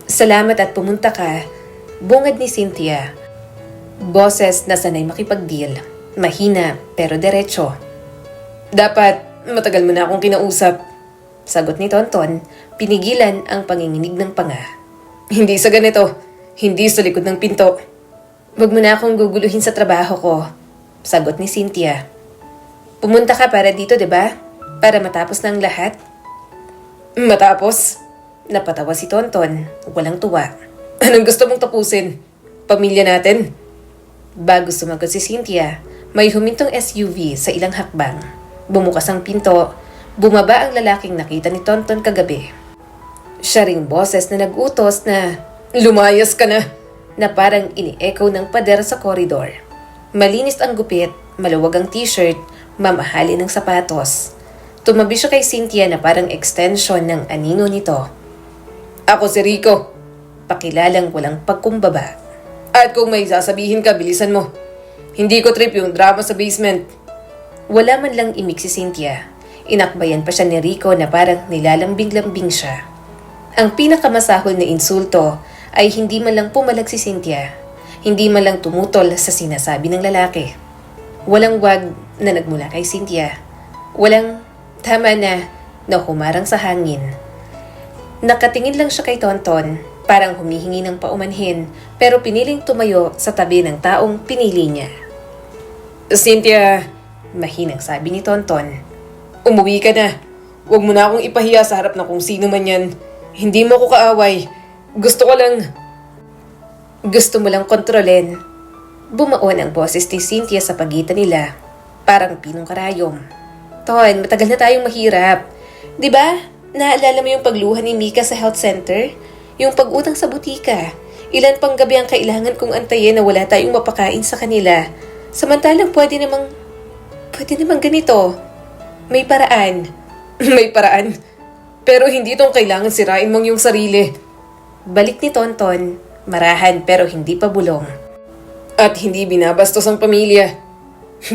Salamat at pumunta ka, bungad ni Cynthia. Boses na sanay makipag-deal, mahina pero derecho. Dapat matagal mo na akong kinausap. Sagot ni Tonton, pinigilan ang panginginig ng panga. Hindi sa ganito, hindi sa likod ng pinto. Wag mo na akong guguluhin sa trabaho ko. Sagot ni Cynthia. Pumunta ka para dito, diba? Para matapos na ang lahat? Matapos? Napatawa si Tonton, walang tuwa. Anong gusto mong tapusin? Pamilya natin? Bago sumagot si Cynthia, may humintong SUV sa ilang hakbang. Bumukas ang pinto, bumaba ang lalaking nakita ni Tonton kagabi. Siya ring boses na nag-utos na, lumayas ka na parang ini-echo ng pader sa koridor. Malinis ang gupit, maluwag ang t-shirt, mamahali ng sapatos. Tumabi siya kay Cynthia na parang extension ng anino nito. Ako si Rico. Pakilalang walang pagkumbaba. At kung may sasabihin ka, bilisan mo. Hindi ko trip yung drama sa basement. Wala man lang imik si Cynthia. Inakbayan pa siya ni Rico na parang nilalambing-lambing siya. Ang pinakamasahol na insulto ay hindi man lang pumalag si Cynthia. Hindi man lang tumutol sa sinasabi ng lalaki. Walang wag na nagmula kay Cynthia. Walang tama na humarang sa hangin. Nakatingin lang siya kay Tonton, parang humihingi ng paumanhin, pero piniling tumayo sa tabi ng taong pinili niya. Cynthia, mahinang sabi ni Tonton. Umuwi ka na. Huwag mo na akong ipahiya sa harap ng kung sino man yan. Hindi mo ko kaaway. Gusto mo lang kontrolin. Bumaon ang boses ni Cynthia sa pagitan nila. Parang pinong karayom. Ton, matagal na tayong mahirap. Diba? Naalala mo yung pagluha ni Mika sa health center? Yung pag-utang sa butika. Ilan pang gabi ang kailangan kong antayin na wala tayong mapakain sa kanila. Samantalang pwede namang ganito. May paraan. May paraan. Pero hindi itong kailangan sirain mong yung sarili. Balik ni Tonton, marahan pero hindi pa bulong. At hindi binabastos ang pamilya.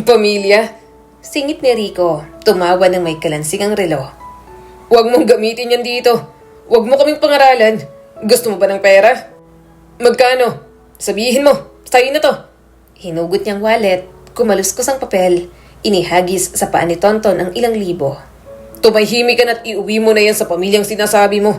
Pamilya? Singit ni Rico, tumawa ng may kalansing ang relo. Huwag mong gamitin yan dito. Huwag mo kaming pangaralan. Gusto mo ba ng pera? Magkano? Sabihin mo, sa'yo na to. Hinugot niyang wallet, kumaluskos ang papel, inihagis sa paa ni Tonton ang ilang libo. Tumahimik ka na't iuwi mo na yan sa pamilyang sinasabi mo.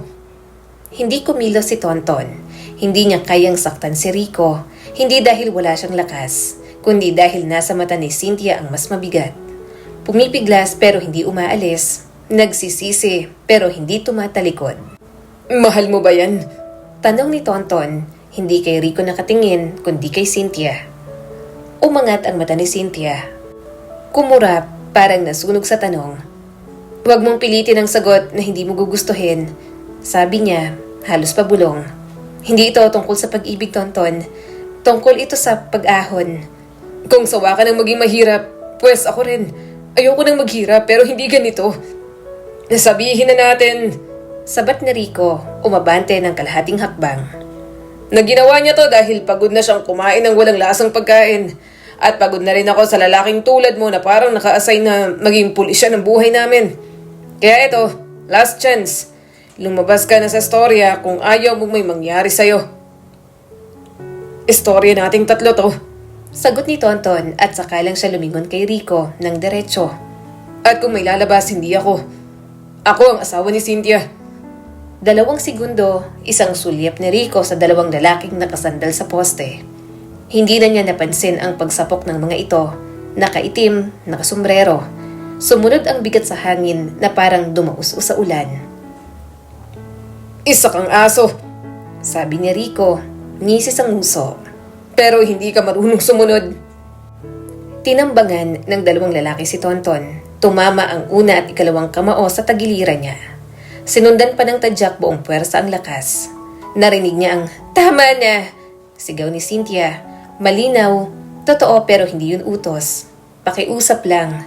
Hindi kumilos si Tonton. Hindi niya kayang saktan si Rico. Hindi dahil wala siyang lakas, kundi dahil nasa mata ni Cynthia ang mas mabigat. Pumipiglas pero hindi umaalis. Nagsisisi pero hindi tumatalikod. Mahal mo ba yan? Tanong ni Tonton, hindi kay Rico nakatingin kundi kay Cynthia. Umangat ang mata ni Cynthia. Kumurap, parang nasunog sa tanong. Huwag mong pilitin ang sagot na hindi mo gugustuhin. Sabi niya, halos pabulong. Hindi ito tungkol sa pag-ibig, Tonton. Tungkol ito sa pag-ahon. Kung sawa ka ng maging mahirap, pues ako rin. Ayoko nang maghirap pero hindi ganito. Sabihin na natin, Sabat ni Rico, umabante ng kalahating hakbang. na ginawa niya to dahil pagod na siyang kumain ng walang lasang pagkain. At pagod na rin ako sa lalaking tulad mo na parang naka-assign na maging pulisya ng buhay namin. Kaya ito, last chance. Lumabas ka na sa storya kung ayaw mong may mangyari sa'yo. Istorya nating tatlo to. Sagot ni Tonton at saka lang siya lumingon kay Rico ng diretso. At kung may lalabas, hindi ako. Ako ang asawa ni Cynthia. 2 segundo, isang sulyap ni Rico sa 2 lalaking nakasandal sa poste. Hindi na niya napansin ang pagsapok ng mga ito, nakaitim, nakasombrero. Sumunod ang bigat sa hangin na parang dumaus sa ulan. Isa kang aso. Sabi ni Rico, ngisis ang nguso. Pero hindi ka marunong sumunod. Tinambangan ng 2 lalaki si Tonton. Tumama ang una at ikalawang kamao sa tagiliran niya. Sinundan pa ng tadyak buong puwersa ang lakas. Narinig niya ang, "Tama na!" Sigaw ni Cynthia. Malinaw, totoo pero hindi yun utos. Pakiusap lang.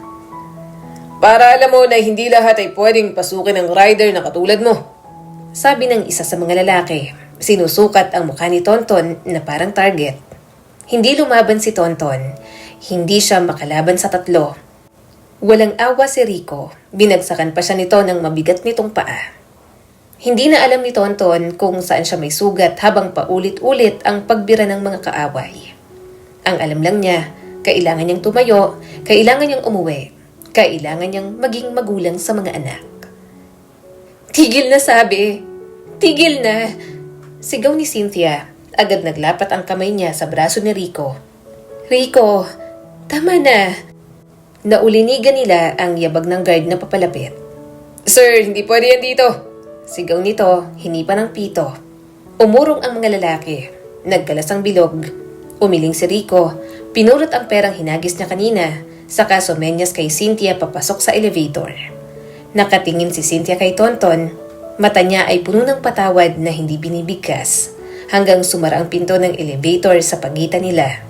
Para alam mo na hindi lahat ay pwedeng pasukin ng rider na katulad mo. Sabi ng isa sa mga lalaki. Sinusukat ang mukha ni Tonton na parang target. Hindi lumaban si Tonton. Hindi siya makalaban sa 3. Walang awa si Rico. Binagsakan pa siya nito ng mabigat nitong paa. Hindi na alam ni Tonton kung saan siya may sugat habang paulit-ulit ang pagbira ng mga kaaway. Ang alam lang niya, kailangan niyang tumayo, kailangan niyang umuwi, kailangan niyang maging magulang sa mga anak. "Tigil na sabi! Tigil na!" Sigaw ni Cynthia. Agad naglapat ang kamay niya sa braso ni Rico. "Rico, tama na!" Naulinigan nila ang yabag ng guard na papalapit. Sir, hindi pwede yan dito. Sigaw nito, hinipa ng pito. Umurong ang mga lalaki. Nagkalas ang bilog. Umiling si Rico. Pinurot ang perang hinagis niya kanina. Saka sumenyas kay Cynthia papasok sa elevator. Nakatingin si Cynthia kay Tonton. Mata niya ay puno ng patawad na hindi binibigkas. Hanggang sumara ang pinto ng elevator sa pagitan nila.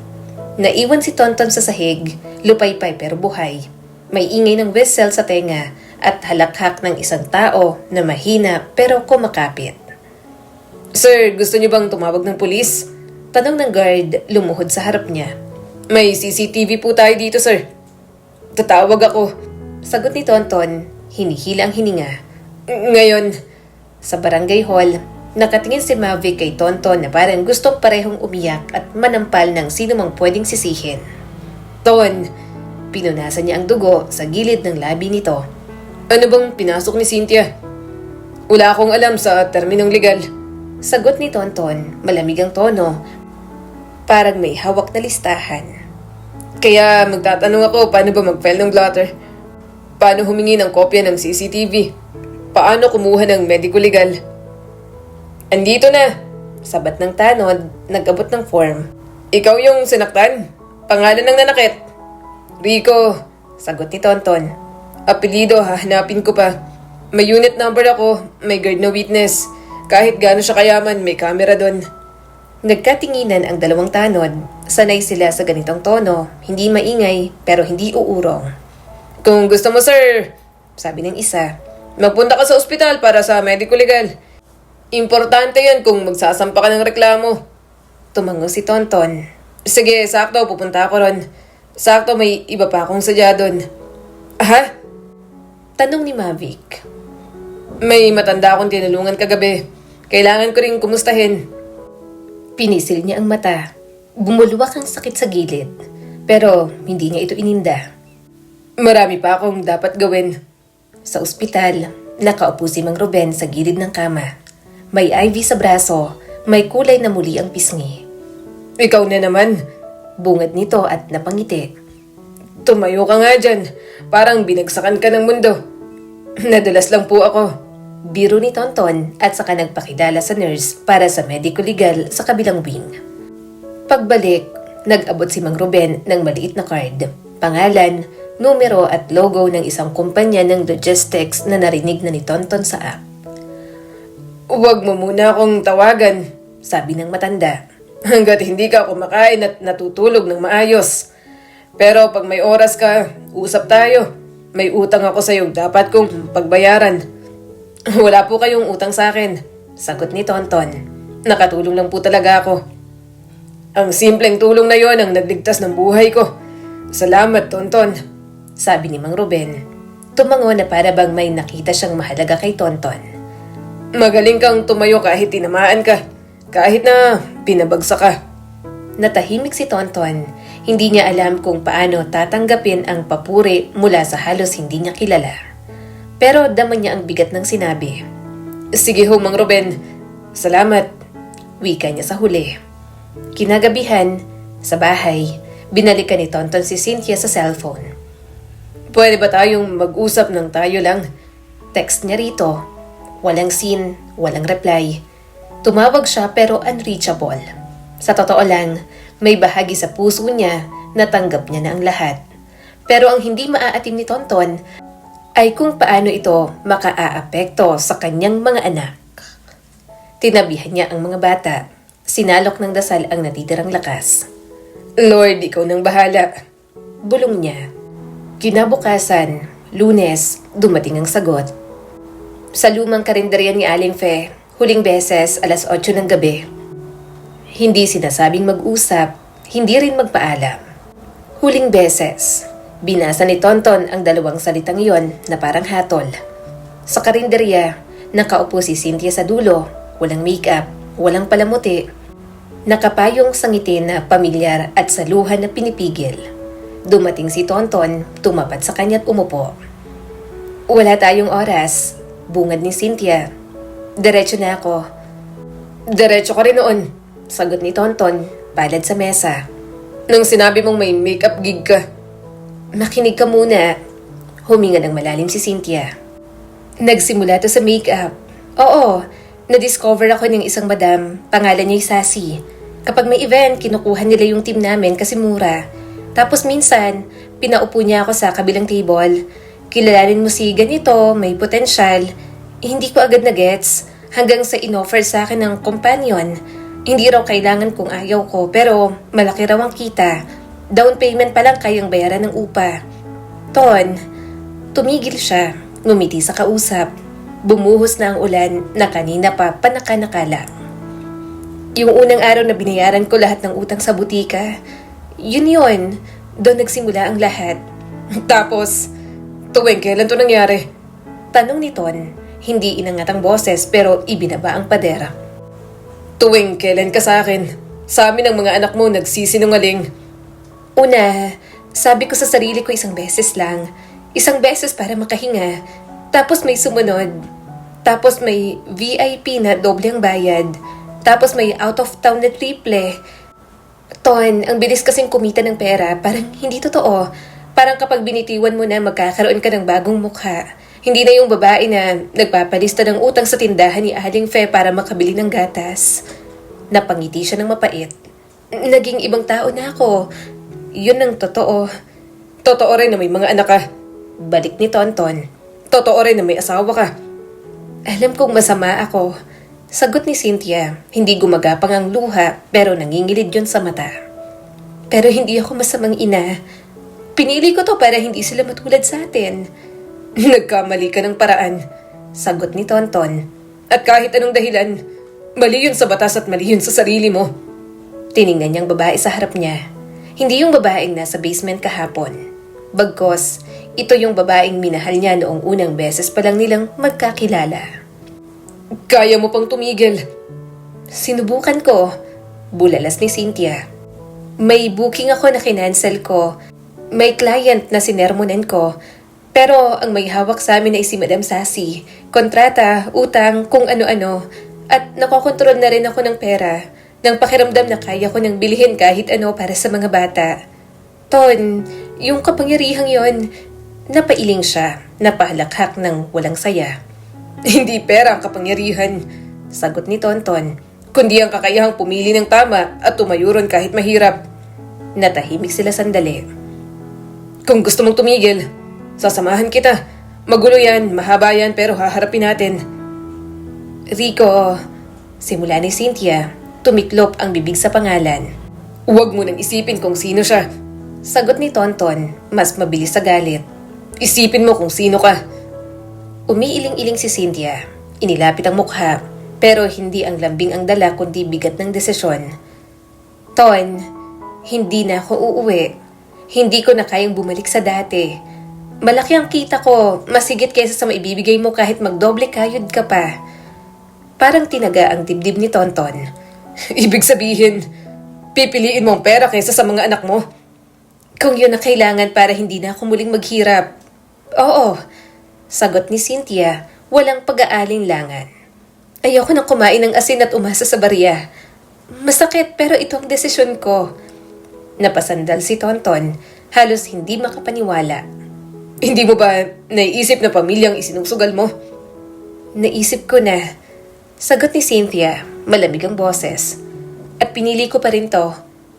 Naiwan si Tonton sa sahig, lupaypay pero buhay. May ingay ng whistle sa tenga at halakhak ng isang tao na mahina pero kumakapit. Sir, gusto niyo bang tumawag ng pulis? Tanong ng guard, lumuhod sa harap niya. May CCTV po tayo dito, sir. Tatawag ako. Sagot ni Tonton, hinihila ang hininga. Ngayon, sa barangay hall, nakatingin si Mavic kay Tonton na parang gustong parehong umiyak at manampal ng sino mang pwedeng sisihin. Ton, Pinunasan niya ang dugo sa gilid ng labi nito. ano bang pinasok ni Cynthia? Wala akong alam sa terminong legal. Sagot ni Tonton, malamig ang tono. Parang may hawak na listahan. Kaya magtatanong ako, paano ba mag-file ng blotter? Paano humingi ng kopya ng CCTV? Paano kumuha ng medical legal? Andito na! Sabat ng tanod, nag-abot ng form. Ikaw yung sinaktan? Pangalan ng nanakit? Rico. Sagot ni Tonton. Apelido, hahanapin ko pa. May unit number ako, may guard na witness. Kahit gaano siya kayaman, may camera doon. Nagkatinginan ang 2 tanod. Sanay sila sa ganitong tono, hindi maingay pero hindi uurong. Kung gusto mo, sir, sabi ng isa, magpunta ka sa ospital para sa medical legal. Importante yan kung magsasampa ka ng reklamo. Tumango si Tonton. Sige, sakto, pupunta ako ron. Sakto, may iba pa akong sadya doon. Ha? Tanong ni Mavic. May matanda akong tinulungan kagabi. Kailangan ko rin kumustahin. Pinisil niya ang mata. Bumulwak ang sakit sa gilid. Pero hindi niya ito ininda. Marami pa akong dapat gawin. Sa ospital, nakaupo si Mang Ruben sa gilid ng kama. May IV sa braso, may kulay na muli ang pisngi. Ikaw na naman. Bungad nito at napangiti. Tumayo ka nga dyan. Parang binagsakan ka ng mundo. Nadulas lang po ako. Biro ni Tonton at saka nagpakilala sa nurse para sa medical legal sa kabilang wing. Pagbalik, nag-abot si Mang Ruben ng maliit na card. Pangalan, numero at logo ng isang kumpanya ng logistics na narinig na ni Tonton sa app. Huwag mo muna akong tawagan, sabi ng matanda. Hanggat hindi ka kumakain at natutulog ng maayos. Pero pag may oras ka, usap tayo. may utang ako sa'yo, dapat kong pagbayaran. Wala po kayong utang sa akin, sagot ni Tonton. nakatulong lang po talaga ako. Ang simpleng tulong na yon ang nagligtas ng buhay ko. Salamat, Tonton, sabi ni Mang Ruben. Tumango na para bang may nakita siyang mahalaga kay Tonton. Magaling kang tumayo kahit tinamaan ka, kahit na pinabagsak ka. Natahimik si Tonton. Hindi niya alam kung paano tatanggapin ang papuri mula sa halos hindi niya kilala. Pero dama niya ang bigat ng sinabi. Sige ho, Mang Ruben. Salamat. Wika niya sa huli. Kinagabihan, sa bahay, binalikan ni Tonton si Cynthia sa cellphone. Pwede ba tayong mag-usap ng tayo lang? Text niya rito. Walang scene, walang reply. Tumawag siya pero unreachable. Sa totoo lang, may bahagi sa puso niya na tanggap niya na ang lahat. Pero ang hindi maaatim ni Tonton ay kung paano ito makaaapekto sa kanyang mga anak. Tinabihan niya ang mga bata. Sinalok ng dasal ang natitirang lakas. Lord, ikaw nang bahala. Bulong niya. Kinabukasan, Lunes, dumating ang sagot. Sa lumang karinderya ni Aling Fe, huling beses 8:00 ng gabi. Hindi sinasabing mag-usap, hindi rin magpaalam. Huling beses, binasa ni Tonton ang 2 salitang iyon na parang hatol. Sa karinderya, nakaupo si Cynthia sa dulo, walang makeup, walang palamuti. Nakapayong sa ngiti na pamilyar at sa luha na pinipigil. Dumating si Tonton, tumapat sa kanya at umupo. Wala tayong oras, bungad ni Cynthia. Diretso na ako. Diretso ka rin noon, Sagot ni Tonton, palad sa mesa. nang sinabi mong may makeup gig ka. Makinig ka muna. Huminga ng malalim si Cynthia. Nagsimula to sa makeup. Oo, na-discover ako ng isang madam, pangalan niya Sassy. Kapag may event, kinukuha nila yung team namin kasi mura. Tapos minsan, pinaupo niya ako sa kabilang table. Kilalanin mo si ganito, may potensyal. Hindi ko agad na-gets hanggang sa inoffer sa akin ng companion. Hindi raw kailangan kung ayaw ko pero malaki raw ang kita. Down payment pa lang kayang bayaran ng upa. Ton, tumigil siya, ngumiti sa kausap. Bumuhos na ang ulan na kanina pa panaka-naka lang. Yung unang araw na binayaran ko lahat ng utang sa butika, yun. Doon nagsimula ang lahat. Tapos, tuwing kailan to nangyari? Tanong ni Ton, hindi inangat ang boses pero ibinaba ang pader. Tuwing kailan ka sa akin? Sa amin ang mga anak mo nagsisinungaling. Una, sabi ko sa sarili ko 1 beses lang. 1 beses para makahinga. Tapos may sumunod. Tapos may VIP na doble ang bayad. Tapos may out of town na triple. Ton, ang bilis kasing kumita ng pera. Parang hindi totoo. Parang kapag binitiwan mo na magkakaroon ka ng bagong mukha. Hindi na yung babae na nagpapalista ng utang sa tindahan ni Aling Fe para makabili ng gatas. Napangiti siya ng mapait. Naging ibang tao na ako. Yun ang totoo. Totoo rin na may mga anak ka. Balik ni Tonton. Totoo rin na may asawa ka. Alam kong masama ako. Sagot ni Cynthia. Hindi gumagapang ang luha pero nangingilid yun sa mata. Pero hindi ako masamang ina. Pinili ko to para hindi sila matulad sa atin. Nagkamali ka ng paraan. Sagot ni Tonton. At kahit anong dahilan, mali yun sa batas at mali yun sa sarili mo. Tiningnan niyang babae sa harap niya. Hindi yung babaeng nasa basement kahapon. Bagkos, ito yung babaeng minahal niya noong unang beses pa lang nilang magkakilala. Kaya mo pang tumigil. Sinubukan ko. Bulalas ni Cynthia. May booking ako na kinancel ko. May client na sinermonan ko. Pero ang may hawak sa amin ay si Madam Sassy. Kontrata, utang, kung ano-ano. At nakokontrol na rin ako ng pera. Nang pakiramdam na kaya ko nang bilhin kahit ano para sa mga bata. Ton, yung kapangyarihang yon, napailing siya. Napahalakhak ng walang saya. Hindi pera ang kapangyarihan, sagot ni Tonton. Kundi ang kakayahang pumili ng tama at tumayuron kahit mahirap. Natahimik sila sandali. Kung gusto mong tumigil, sasamahan kita. Magulo yan, mahaba yan pero haharapin natin. Rico, simula ni Cynthia, tumiklop ang bibig sa pangalan. Huwag mo nang isipin kung sino siya. Sagot ni Tonton, mas mabilis sa galit. Isipin mo kung sino ka. Umiiling-iling si Cynthia. Inilapit ang mukha, pero hindi ang lambing ang dala kundi bigat ng desisyon. Ton, hindi na ako uuwi. Hindi ko na kayang bumalik sa dati. Malaki ang kita ko, masigit kaysa sa maibibigay mo kahit magdoble kayod ka pa. Parang tinaga ang dibdib ni Tonton. Ibig sabihin, pipiliin mo ang pera kaysa sa mga anak mo? Kung yun ang kailangan para hindi na ako muling maghirap. Oo, sagot ni Cynthia, walang pag-aalinlangan. Ayoko nang kumain ng asin at umasa sa barya. Masakit pero ito ang desisyon ko. Napasandal si Tonton, halos hindi makapaniwala. Hindi mo ba naiisip na pamilyang isinusugal mo? Naisip ko na. Sagot ni Cynthia, malamig ang boses. At pinili ko pa rin to.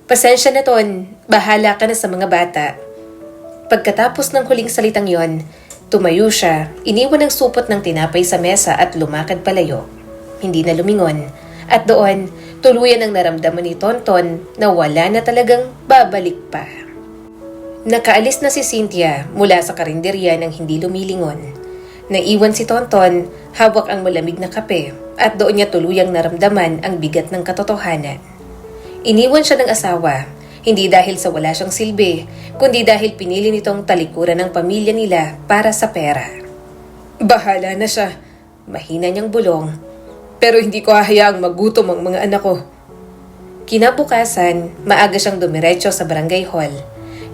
Pasensya na Ton, bahala ka na sa mga bata. Pagkatapos ng huling salitang yon, tumayo siya, iniwan ang supot ng tinapay sa mesa at lumakad palayo. Hindi na lumingon. At doon, tuluyan ang naramdaman ni Tonton na wala na talagang babalik pa. Nakaalis na si Cynthia mula sa karinderya nang hindi lumilingon. Naiwan si Tonton, hawak ang malamig na kape at doon niya tuluyang naramdaman ang bigat ng katotohanan. Iniwan siya ng asawa, hindi dahil sa wala siyang silbi, kundi dahil pinili nitong talikuran ng pamilya nila para sa pera. Bahala na siya. Mahina niyang bulong. Pero hindi ko hahayaang magutom ang mga anak ko. Kinabukasan, maaga siyang dumiretso sa barangay hall.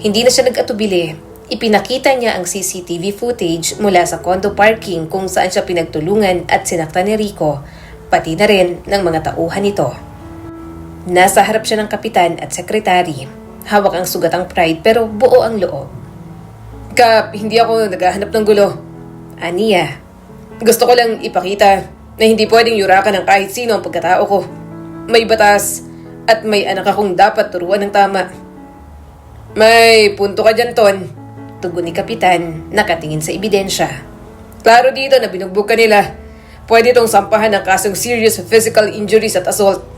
Hindi na siya nag-atubili. Ipinakita niya ang CCTV footage mula sa condo parking kung saan siya pinagtulungan at sinaktan ni Rico, pati na rin ng mga tauhan nito. Nasa harap siya ng kapitan at sekretary. Hawak ang sugatang pride pero buo ang loob. Kap, hindi ako naghahanap ng gulo. Aniya, Gusto ko lang ipakita na hindi pwedeng yurakan ng kahit sino ang pagkatao ko. May batas at may anak akong dapat turuan ng tama. May punto ka dyan, Ton. tugon ni kapitan, nakatingin sa ebidensya. Klaro dito na binugbog ka nila. Pwede itong sampahan ng kasong serious physical injuries at assault.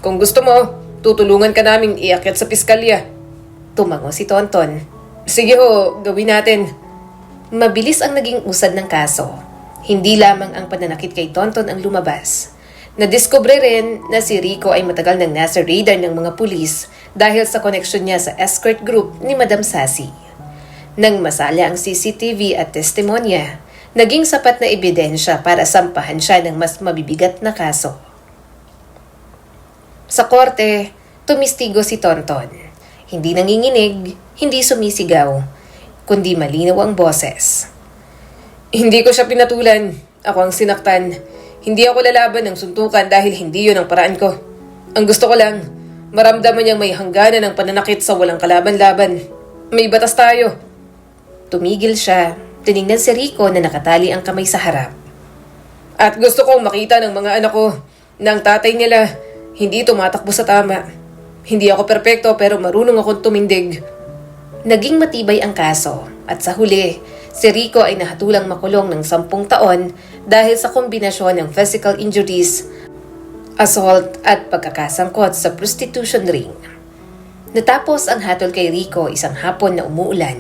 Kung gusto mo, tutulungan ka naming iakyat sa piskalya. Tumango si Tonton. Sige ho, gawin natin. Mabilis ang naging usad ng kaso. Hindi lamang ang pananakit kay Tonton ang lumabas. Nadiskubre rin na si Rico ay matagal nang nasa radar ng mga pulis dahil sa koneksyon niya sa escort group ni Madam Sassy. Nang masala ang CCTV at testimonya, naging sapat na ebidensya para sampahan siya ng mas mabibigat na kaso. Sa korte, tumistigo si Tonton. Hindi nanginginig, hindi sumisigaw, kundi malinaw ang boses. Hindi ko siya pinatulan. Ako ang sinaktan. Hindi ako lalaban ng suntukan dahil hindi yun ang paraan ko. Ang gusto ko lang, maramdaman niyang may hangganan ng pananakit sa walang kalaban-laban. May batas tayo. Tumigil siya, tiningnan si Rico na nakatali ang kamay sa harap. At gusto kong makita ng mga anak ko na ang tatay nila hindi tumatakbo sa tama. Hindi ako perpekto pero marunong akong tumindig. Naging matibay ang kaso at sa huli, si Rico ay nahatulang makulong ng 10 taon dahil sa kombinasyon ng physical injuries, assault at pagkakasangkot sa prostitution ring. Natapos ang hatol kay Rico isang hapon na umuulan.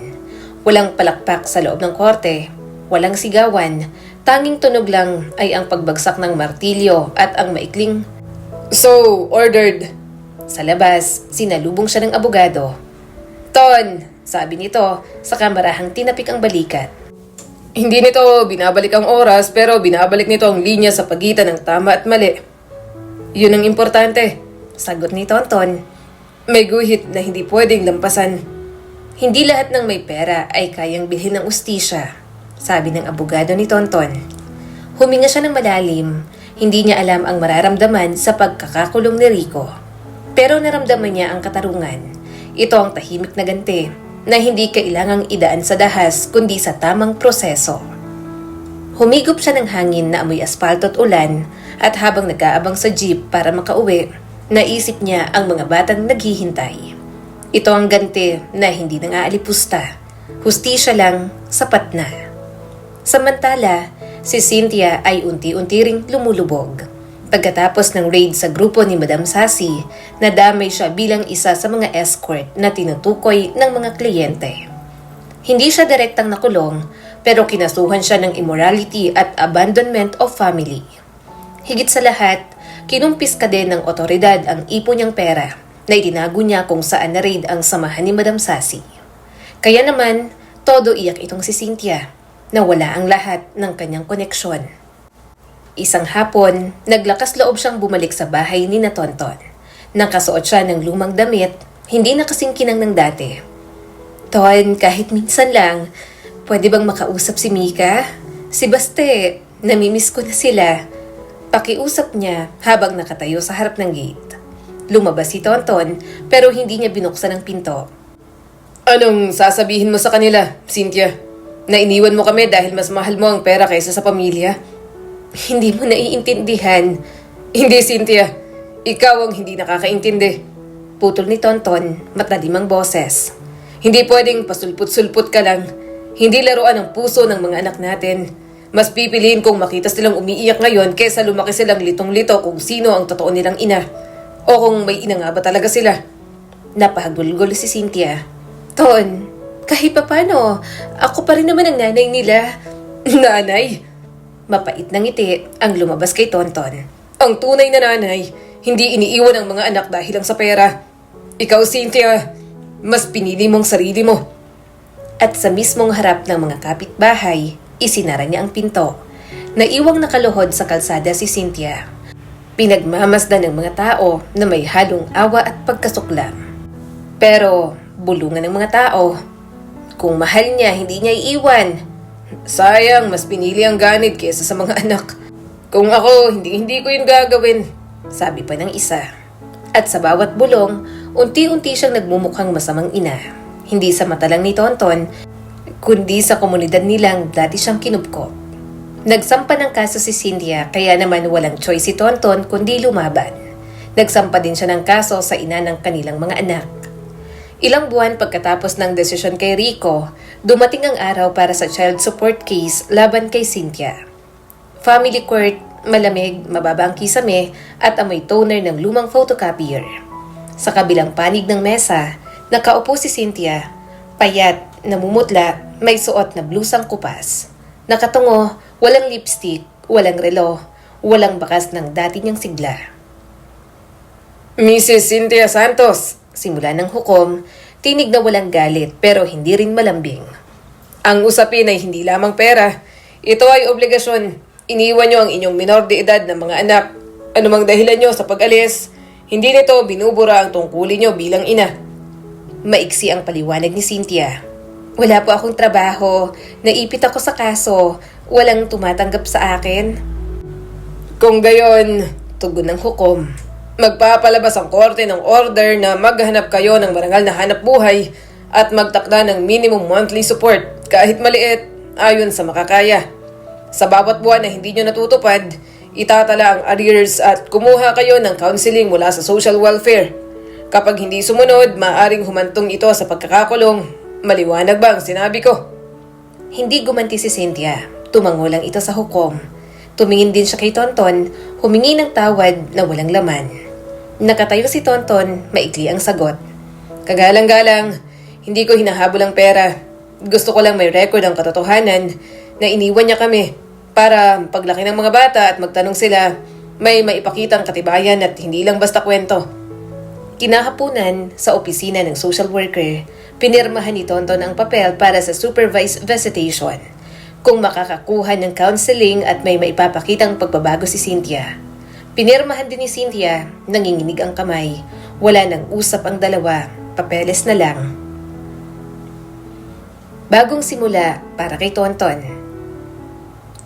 Walang palakpak sa loob ng korte, walang sigawan, tanging tunog lang ay ang pagbagsak ng martilyo at ang maikling So, ordered. Sa labas, sinalubong siya ng abogado. Ton, Sabi nito sa kamarahang tinapik ang balikat. hindi nito binabalik ang oras pero binabalik nito ang linya sa pagitan ng tama at mali. Yun ang importante. Sagot ni Tonton. May guhit na hindi pwedeng lampasan. Hindi lahat ng may pera ay kayang bilhin ng ustisya, sabi ng abogado ni Tonton. Huminga siya ng malalim. Hindi niya alam ang mararamdaman sa pagkakakulong ni Rico. Pero naramdaman niya ang katarungan. Ito ang tahimik na ganti na hindi kailangang idaan sa dahas kundi sa tamang proseso. Humigop siya ng hangin na amoy asfalto at ulan at habang nag-aabang sa jeep para makauwi, naisip niya ang mga batang naghihintay. Ito ang ganti na hindi nang aalipusta. Hustisya lang, sapat na. Samantala, si Cynthia ay unti-unti ring lumulubog. Pagkatapos ng raid sa grupo ni Madam Sassy, nadamay siya bilang isa sa mga escort na tinutukoy ng mga kliyente. Hindi siya direktang nakulong, pero kinasuhan siya ng immorality at abandonment of family. Higit sa lahat, kinumpiska din ng otoridad ang ipon niyang pera na itinago niya kung saan na-raid ang samahan ni Madam Sassy. Kaya naman, todo iyak itong si Cynthia na wala ang lahat ng kanyang koneksyon. Isang hapon, naglakas loob siyang bumalik sa bahay ni na Tonton. Nakasuot siya ng lumang damit, hindi na kasing kinang ng dati. Ton, kahit minsan lang, pwede bang makausap si Mika? Si Baste, namimiss ko na sila. Pakiusap niya habang nakatayo sa harap ng gate. Lumabas si Tonton pero hindi niya binuksan ang pinto. Anong sasabihin mo sa kanila, Cynthia? Na iniwan mo kami dahil mas mahal mo ang pera kaysa sa pamilya? Hindi mo naiintindihan. Hindi, Cynthia. Ikaw ang hindi nakakaintindi. Putol ni Tonton, matadimang boses. Hindi pwedeng pasulput-sulput ka lang. Hindi laruan ang puso ng mga anak natin. Mas pipiliin kong makita silang umiiyak ngayon kesa lumaki silang litong-lito kung sino ang totoo nilang ina. O kung may ina nga ba talaga sila. Napahagulgol si Cynthia. Ton, kahit papano, ako pa rin naman ang nanay nila. Nanay? Mapait na ngiti ang lumabas kay Tonton. Ang tunay na nanay, hindi iniiwan ang mga anak dahil lang sa pera. Ikaw, Cynthia, mas pinili mong sarili mo. At sa mismong harap ng mga kapitbahay, isinara niya ang pinto. Naiwang nakaluhod sa kalsada si Cynthia. Pinagmamasdan ng mga tao na may halong awa at pagkasuklam. Pero bulungan ng mga tao. Kung mahal niya, hindi niya iiwan. Sayang, mas pinili ang ganid kesa sa mga anak. Kung ako, hindi ko yun gagawin. Sabi pa ng isa. At sa bawat bulong, unti-unti siyang nagmumukhang masamang ina. Hindi sa mata lang ni Tonton, kundi sa komunidad nilang dati siyang kinupkop. Nagsampa ng kaso si Cynthia kaya naman walang choice si Tonton kundi lumaban. Nagsampa din siya ng kaso sa ina ng kanilang mga anak. Ilang buwan pagkatapos ng desisyon kay Rico, dumating ang araw para sa child support case laban kay Cynthia. Family court, malamig, mababa ang kisame at amoy toner ng lumang photocopier. Sa kabilang panig ng mesa, nakaupo si Cynthia, payat, namumutla, may suot na blusang kupas. Nakatungo, walang lipstick, walang relo, walang bakas ng dati niyang sigla. Mrs. Cynthia Santos, simula ng hukom, tinig na walang galit pero hindi rin malambing. Ang usapin ay hindi lamang pera. Ito ay obligasyon. Iniwan niyo ang inyong minor de edad ng mga anak. Anumang dahilan niyo sa pag-alis, hindi nito binubura ang tungkulin niyo bilang ina. Maiksi ang paliwanag ni Cynthia. Wala po akong trabaho, naipit ako sa kaso, walang tumatanggap sa akin. Kung gayon, tugon ng hukom. Magpapalabas ang korte ng order na maghanap kayo ng marangal na hanap buhay at magtakda ng minimum monthly support kahit maliit ayon sa makakaya. Sa bawat buwan na hindi nyo natutupad, itatala ang arrears at kumuha kayo ng counseling mula sa social welfare. Kapag hindi sumunod, maaaring humantong ito sa pagkakakulong. Maliwanag ba ang sinabi ko? Hindi gumanti si Cynthia. Tumango lang ito sa hukom. Tumingin din siya kay Tonton, humingi ng tawad na walang laman. Nakatayo si Tonton, maikli ang sagot. Kagalang-galang, hindi ko hinahabol ang pera. Gusto ko lang may record ang katotohanan na iniwan niya kami para paglaki ng mga bata at magtanong sila, may maipakitang katibayan at hindi lang basta kwento. Kinahapunan sa opisina ng social worker, pinirmahan ni Tonton ang papel para sa supervised visitation. Kung makakakuha ng counseling at may maipapakitang pagbabago si Cynthia. Pinirmahan din ni Cynthia, nanginginig ang kamay. Wala nang usap ang dalawa, papeles na lang. Bagong simula para kay Tonton.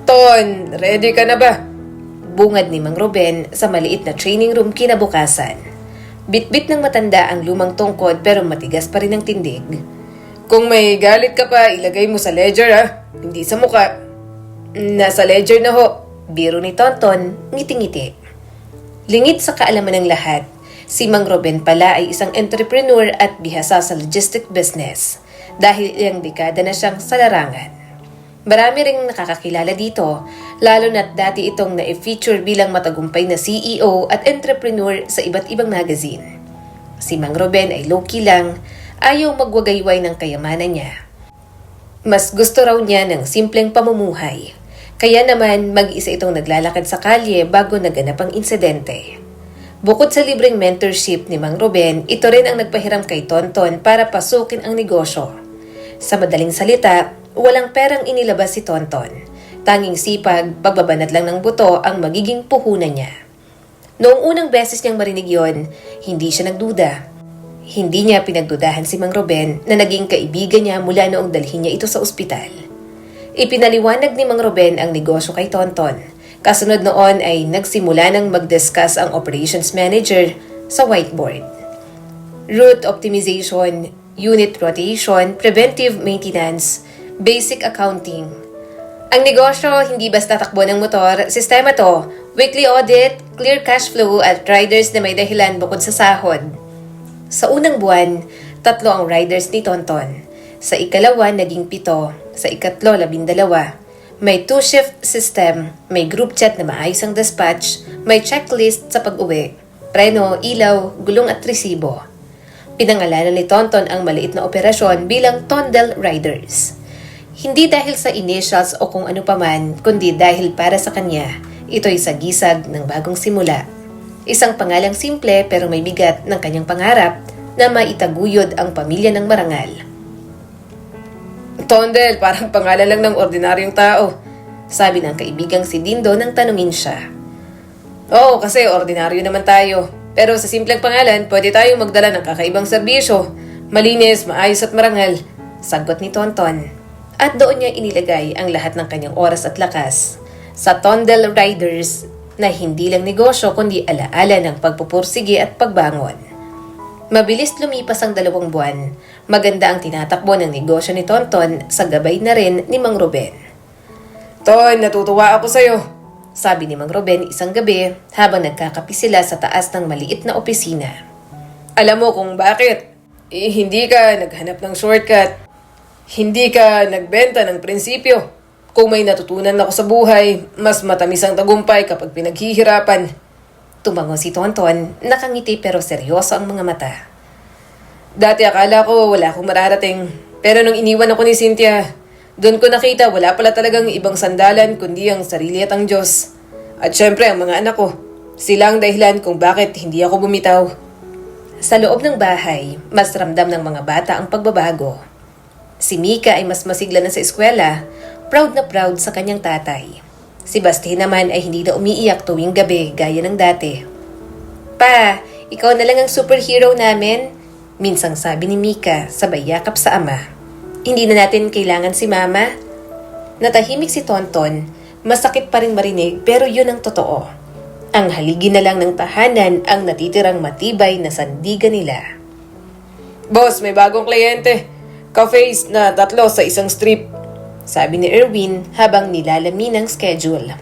Ton, ready ka na ba? Bungad ni Mang Ruben sa maliit na training room kinabukasan. Bitbit ng matanda ang lumang tungkod pero matigas pa rin ang tindig. Kung may galit ka pa, ilagay mo sa ledger hindi sa muka. Nasa ledger na ho. Biro ni Tonton, ngiti-ngiti. Lingid sa kaalaman ng lahat, si Mang Ruben pala ay isang entrepreneur at bihasa sa logistic business dahil ilang dekada na siyang sa larangan. Marami ring nakakakilala dito, lalo na't dati itong na-feature bilang matagumpay na CEO at entrepreneur sa iba't ibang magazine. Si Mang Ruben ay low-key lang, ayaw magwagayway ng kayamanan niya. Mas gusto raw niya ng simpleng pamumuhay. Kaya naman mag-isa itong naglalakad sa kalye bago naganap ang insidente. Bukod sa libreng mentorship ni Mang Ruben, ito rin ang nagpahiram kay Tonton para pasukin ang negosyo. Sa madaling salita, walang perang inilabas si Tonton. Tanging sipag, pagbabanat lang ng buto ang magiging puhunan niya. Noong unang beses niyang marinig yon, hindi siya nagduda. Hindi niya pinagdudahan si Mang Ruben na naging kaibigan niya mula noong dalhin niya ito sa ospital. Ipinaliwanag ni Mang Ruben ang negosyo kay Tonton. Kasunod noon ay nagsimula ng mag-discuss ang operations manager sa whiteboard. Route optimization, unit rotation, preventive maintenance, basic accounting. Ang negosyo hindi basta takbo ng motor, sistema to, weekly audit, clear cash flow at riders na may dahilan bukod sa sahod. Sa unang buwan, 3 ang riders ni Tonton. Sa ikalawa, naging 7. Sa ikatlo, 12. May 2-shift system, may group chat na maayos ang dispatch, may checklist sa pag-uwi, preno, ilaw, gulong at resibo. Pinangalanan ni Tonton ang maliit na operasyon bilang Tondel Riders. Hindi dahil sa initials o kung ano paman, kundi dahil para sa kanya, ito'y sagisag ng bagong simula. Isang pangalang simple pero may bigat ng kanyang pangarap na maitaguyod ang pamilya ng marangal. Tondel, parang pangalan lang ng ordinaryong tao, sabi ng kaibigang si Dindo nang tanungin siya. Oo, kasi ordinaryo naman tayo. Pero sa simpleng pangalan, pwede tayong magdala ng kakaibang serbisyo. Malinis, maayos at marangal, sagot ni Tonton. At doon niya inilagay ang lahat ng kanyang oras at lakas sa Tondel Riders na hindi lang negosyo kundi alaala ng pagpupursige at pagbangon. Mabilis lumipas ang 2 buwan. Maganda ang tinatakbo ng negosyo ni Tonton sa gabay na rin ni Mang Ruben. Ton, natutuwa ako sa'yo, sabi ni Mang Ruben isang gabi habang nagkakapi sila sa taas ng maliit na opisina. Alam mo kung bakit? Hindi ka naghanap ng shortcut. Hindi ka nagbenta ng prinsipyo. Kung may natutunan ako sa buhay, mas matamis ang tagumpay kapag pinaghihirapan. Tumango si Tonton, nakangiti pero seryoso ang mga mata. Dati akala ko wala akong mararating. Pero nung iniwan ako ni Cynthia, doon ko nakita wala pala talagang ibang sandalan kundi ang sarili at ang Diyos. At syempre ang mga anak ko. Sila ang dahilan kung bakit hindi ako bumitaw. Sa loob ng bahay, mas ramdam ng mga bata ang pagbabago. Si Mika ay mas masigla na sa eskwela, proud na proud sa kanyang tatay. Si Basti naman ay hindi na umiiyak tuwing gabi gaya ng dati. Pa, ikaw na lang ang superhero namin, minsang sabi ni Mika sabay yakap sa ama. Hindi na natin kailangan si mama. Natahimik si Tonton, masakit pa rin marinig pero yun ang totoo. Ang haligi na lang ng tahanan ang natitirang matibay na sandigan nila. Boss, may bagong kliyente. Cafes na 3 sa isang strip, sabi ni Erwin habang nilalami ng schedule.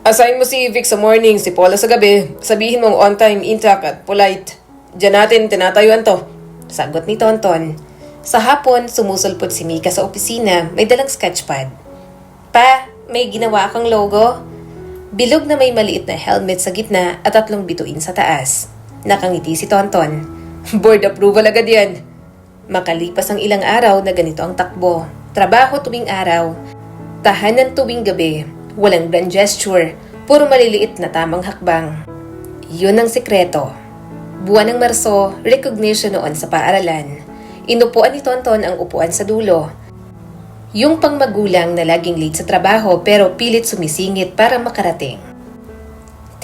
Assign mo si Vic sa morning, si Paula sa gabi. Sabihin mong on time, intact at polite. Diyan natin tinatayuan to, sagot ni Tonton. Sa hapon, sumusulpot si Mika sa opisina, may dalang sketchpad. Pa, may ginawa akong logo? Bilog na may maliit na helmet sa gitna at 3 bituin sa taas. Nakangiti si Tonton. Board approval agad yan. Makalipas ang ilang araw na ganito ang takbo. Trabaho tuwing araw, tahanan tuwing gabi, walang grand gesture, puro maliliit na tamang hakbang. Yun ang sikreto. Buwan ng Marso, recognition noon sa paaralan. Inupuan ni Tonton ang upuan sa dulo. Yung pangmagulang na laging late sa trabaho pero pilit sumisingit para makarating.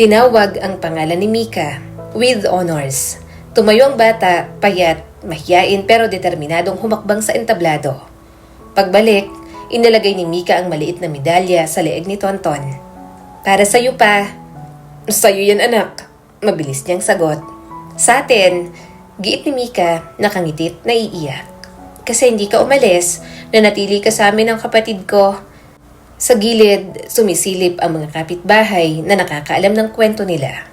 Tinawag ang pangalan ni Mika, with honors. Tumayo ang bata, payat, mahiyain pero determinadong humakbang sa entablado. Pagbalik, inilagay ni Mika ang maliit na medalya sa leeg ni Tonton. Para sa'yo pa. Sa'yo yan anak, mabilis niyang sagot. Sa atin, giit ni Mika, nakangitit, naiiyak. Kasi hindi ka umalis, nanatili ka sa amin ng kapatid ko. Sa gilid, sumisilip ang mga kapitbahay na nakakaalam ng kwento nila.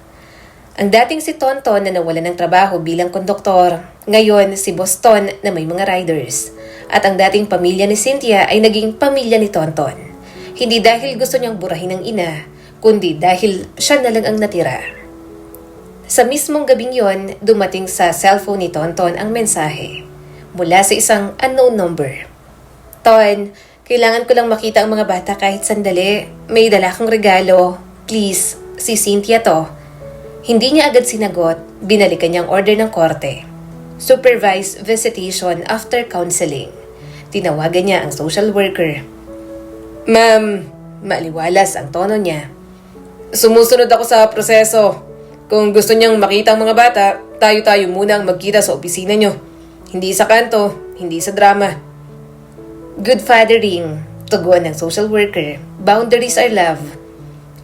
Ang dating si Tonton na nawalan ng trabaho bilang konduktor, ngayon si Boston na may mga riders. At ang dating pamilya ni Cynthia ay naging pamilya ni Tonton. Hindi dahil gusto niyang burahin ng ina, kundi dahil siya na lang ang natira. Sa mismong gabing yon, dumating sa cellphone ni Tonton ang mensahe mula sa isang unknown number. Ton, kailangan ko lang makita ang mga bata kahit sandali. May dala kong regalo. Please, si Cynthia to. Hindi niya agad sinagot, binalikan niyang order ng korte. Supervised visitation after counseling. Tinawagan niya ang social worker. Ma'am, Maaliwalas ang tono niya. sumusunod ako sa proseso. Kung gusto niyang makita ang mga bata, tayo-tayo muna ang magkita sa opisina niyo. Hindi sa kanto, hindi sa drama. Good fathering, tugon ng social worker. Boundaries are love.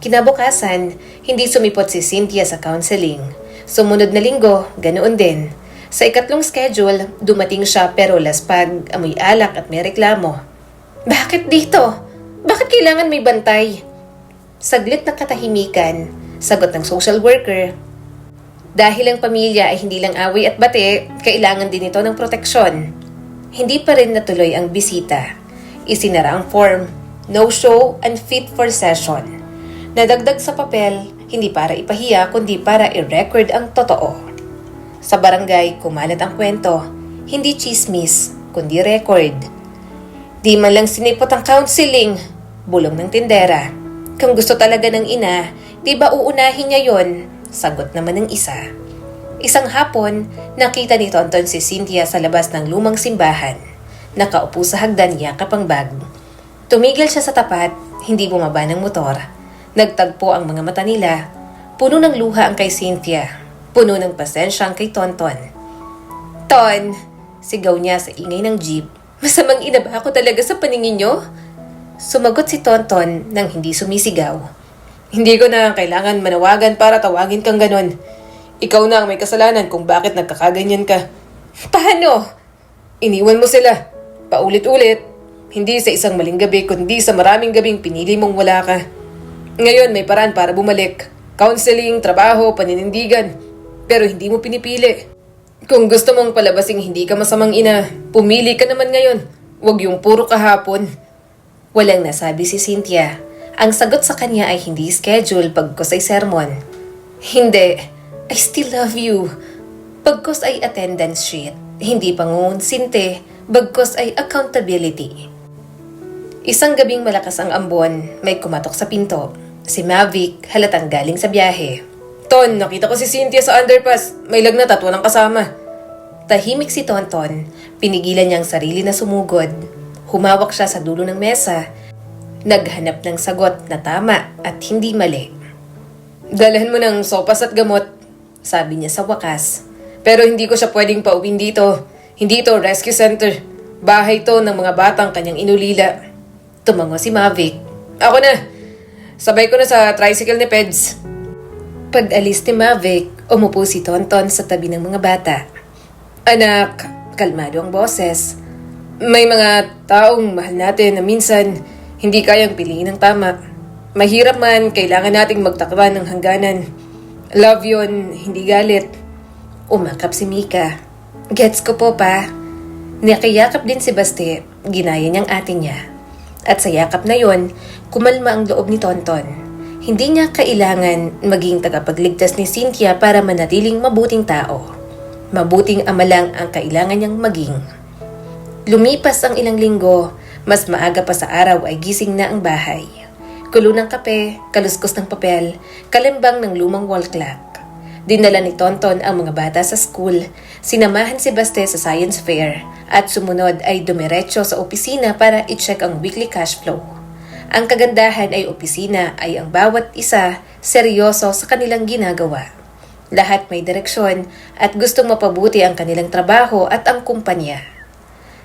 Kinabukasan, hindi sumipot si Cynthia sa counseling. Sumunod na linggo, ganoon din. Sa ikatlong schedule, dumating siya pero laspag, amoy alak at may reklamo. Bakit dito? Bakit kailangan may bantay? Saglit na katahimikan, sagot ng social worker. Dahil ang pamilya ay hindi lang away at bate, kailangan din ito ng proteksyon. Hindi pa rin natuloy ang bisita. Isinara ang form, no show, unfit for session. Nadagdag sa papel, hindi para ipahiya kundi para i-record ang totoo. Sa barangay, kumalat ang kwento, hindi chismis, kundi record. Di man lang sinipot ang counseling, bulong ng tindera. Kung gusto talaga ng ina, di ba uunahin niya yon? Sagot naman ng isa. Isang hapon, nakita ni Tonton si Cynthia sa labas ng lumang simbahan. Nakaupo sa hagdan yakap ang bag. Tumigil siya sa tapat, hindi bumaba ng motor. Nagtagpo ang mga mata nila. Puno ng luha ang kay Cynthia. Puno ng pasensya ang kay Tonton. Ton! Sigaw niya sa ingay ng jeep. Masamang ina ba ako talaga sa paningin niyo? Sumagot si Tonton nang hindi sumisigaw. Hindi ko na kailangan manawagan para tawagin kang ganon. Ikaw na ang may kasalanan kung bakit nagkakaganyan ka. Paano? Iniwan mo sila. Paulit-ulit. Hindi sa isang maling gabi kundi sa maraming gabing pinili mong wala ka. Ngayon may paraan para bumalik. Counseling, trabaho, paninindigan. Pero hindi mo pinipili. Kung gusto mong palabasing hindi ka masamang ina, pumili ka naman ngayon. Huwag yung puro kahapon. Walang nasabi si Cynthia. Ang sagot sa kanya ay hindi schedule pagkos ay sermon. Hindi. I still love you. Pagkos ay attendance sheet. Hindi pangungunsinte. Bagkos ay accountability. Isang gabing malakas ang ambon, may kumatok sa pinto. Si Mavic halatang galing sa biyahe. Ton, nakita ko si Cynthia sa underpass. May lagnat at walang kasama. Tahimik si Tonton. Pinigilan niyang sarili na sumugod. Humawak siya sa dulo ng mesa. Naghanap ng sagot na tama at hindi mali. Dalhan mo ng sopas at gamot, sabi niya sa wakas. Pero hindi ko siya pwedeng pauwin dito. Hindi ito rescue center. Bahay to ng mga batang kanyang inulila. Tumango si Mavic. Ako na. Sabay ko na sa tricycle ni Peds. Pag-alis ni Mavic, umupo si Tonton sa tabi ng mga bata. Anak, Kalmado ang boses. may mga taong mahal natin na minsan hindi kayang piliin ng tama. Mahirap man, kailangan nating magtakda ng hangganan. Love yon, hindi galit. Umakap si Mika. Gets ko po pa. Nakiyakap din si Baste, ginaya niyang ate niya. At sa yakap na yon, kumalma ang loob ni Tonton. Hindi niya kailangan maging tagapagligtas ni Cynthia para manatiling mabuting tao. Mabuting ama lang ang kailangan niyang maging. Lumipas ang ilang linggo, mas maaga pa sa araw ay gising na ang bahay. Kulo ng kape, kaluskos ng papel, kalimbang ng lumang wall clock. Dinala ni Tonton ang mga bata sa school, sinamahan si Baste sa science fair, at sumunod ay dumiretso sa opisina para i-check ang weekly cash flow. Ang kagandahan ay opisina ay ang bawat isa seryoso sa kanilang ginagawa. Lahat may direksyon at gustong mapabuti ang kanilang trabaho at ang kumpanya.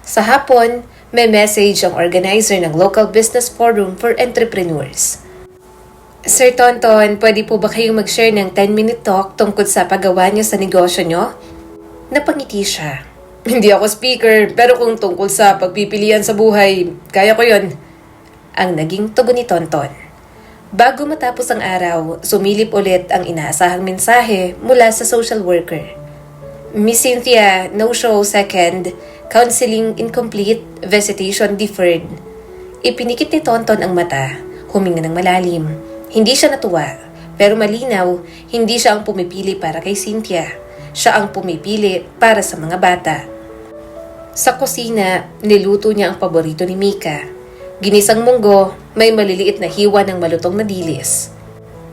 Sa hapon, may message ang organizer ng Local Business Forum for Entrepreneurs. Sir Tonton, pwede po ba kayong mag-share ng 10-minute talk tungkol sa paggawa niyo sa negosyo niyo? Napangiti siya. Hindi ako speaker, pero kung tungkol sa pagpipilian sa buhay, kaya ko yon. Ang naging tugon ni Tonton. Bago matapos ang araw, sumilip ulit ang inaasahang mensahe mula sa social worker. Miss Cynthia, no show second, counseling incomplete, visitation deferred. Ipinikit ni Tonton ang mata, huminga ng malalim. Hindi siya natuwa, pero malinaw, hindi siya ang pumipili para kay Cynthia. Siya ang pumipili para sa mga bata. Sa kusina, niluto niya ang paborito ni Mika. Ginisang munggo, may maliliit na hiwa ng malutong na dilis.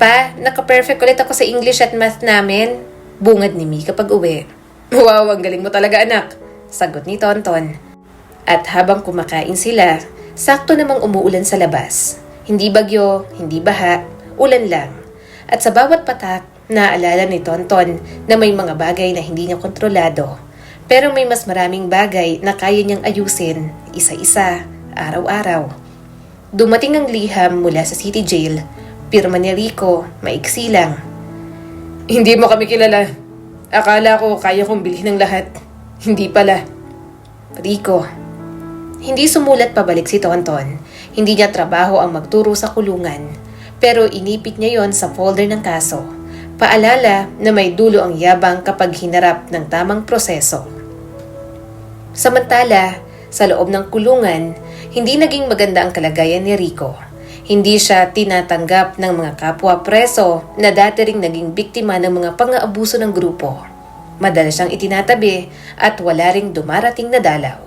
Pa, naka-perfect ulit ako sa English at math namin. Bungad ni Mika pag uwi. Wow, ang galing mo talaga anak. Sagot ni Tonton. At habang kumakain sila, sakto namang umuulan sa labas. Hindi bagyo, hindi baha, ulan lang. At sa bawat patak, naalala ni Tonton na may mga bagay na hindi niya kontrolado. Pero may mas maraming bagay na kaya niyang ayusin, isa-isa, araw-araw. Dumating ang liham mula sa city jail. Pirma ni Rico, maiksi lang. Hindi mo kami kilala. Akala ko kaya kong bilhin ng lahat. Hindi pala. Rico. Hindi sumulat pabalik si Tonton. Hindi niya trabaho ang magturo sa kulungan. Pero inipit niya yon sa folder ng kaso. Paalala na may dulo ang yabang kapag hinarap ng tamang proseso. Samantala, sa loob ng kulungan, hindi naging maganda ang kalagayan ni Rico. Hindi siya tinatanggap ng mga kapwa preso na dati ring naging biktima ng mga pang-aabuso ng grupo. Madalas siyang itinatabi at wala ring dumarating na dalaw.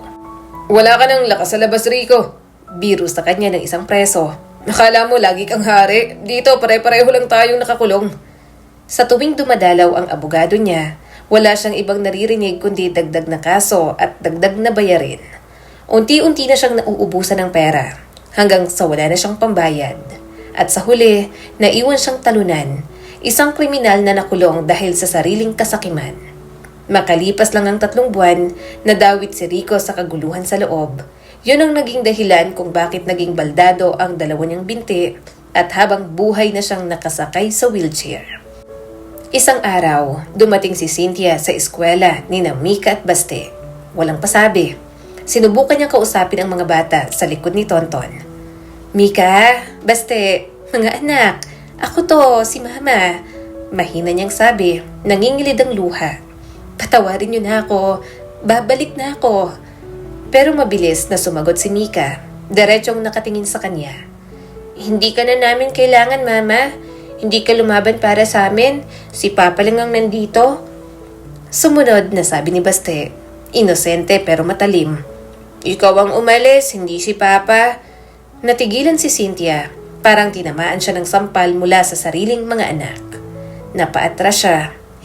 Wala ka ng lakas sa labas, Rico. Biro sa kanya ng isang preso. Nakala mo lagi kang hari. Dito pare-pareho lang tayong nakakulong. Sa tuwing dumadalaw ang abogado niya, wala siyang ibang naririnig kundi dagdag na kaso at dagdag na bayarin. Unti-unti na siyang nauubusan ng pera hanggang sa wala na siyang pambayad. At sa huli, naiwan siyang talunan, isang kriminal na nakulong dahil sa sariling kasakiman. Makalipas lang ang 3 buwan, nadawit si Rico sa kaguluhan sa loob. Yun ang naging dahilan kung bakit naging baldado ang 2 niyang binti at habang buhay na siyang nakasakay sa wheelchair. Isang araw, dumating si Cynthia sa eskwela ni Mika at Baste. Walang pasabi. Sinubukan niyang kausapin ang mga bata sa likod ni Tonton. Mika, Baste, mga anak, ako to, si Mama. Mahina niyang sabi, nangingilid ang luha. Patawarin niyo na ako, babalik na ako. Pero mabilis na sumagot si Mika, diretsong nakatingin sa kanya. Hindi ka na namin kailangan, Mama. Hindi ka lumaban para sa amin. Si Papa lang ang nandito. Sumunod na sabi ni Baste, inosente pero matalim. Ikaw ang umalis, hindi si Papa. Natigilan si Cynthia, parang tinamaan siya ng sampal mula sa sariling mga anak. Napaatras siya,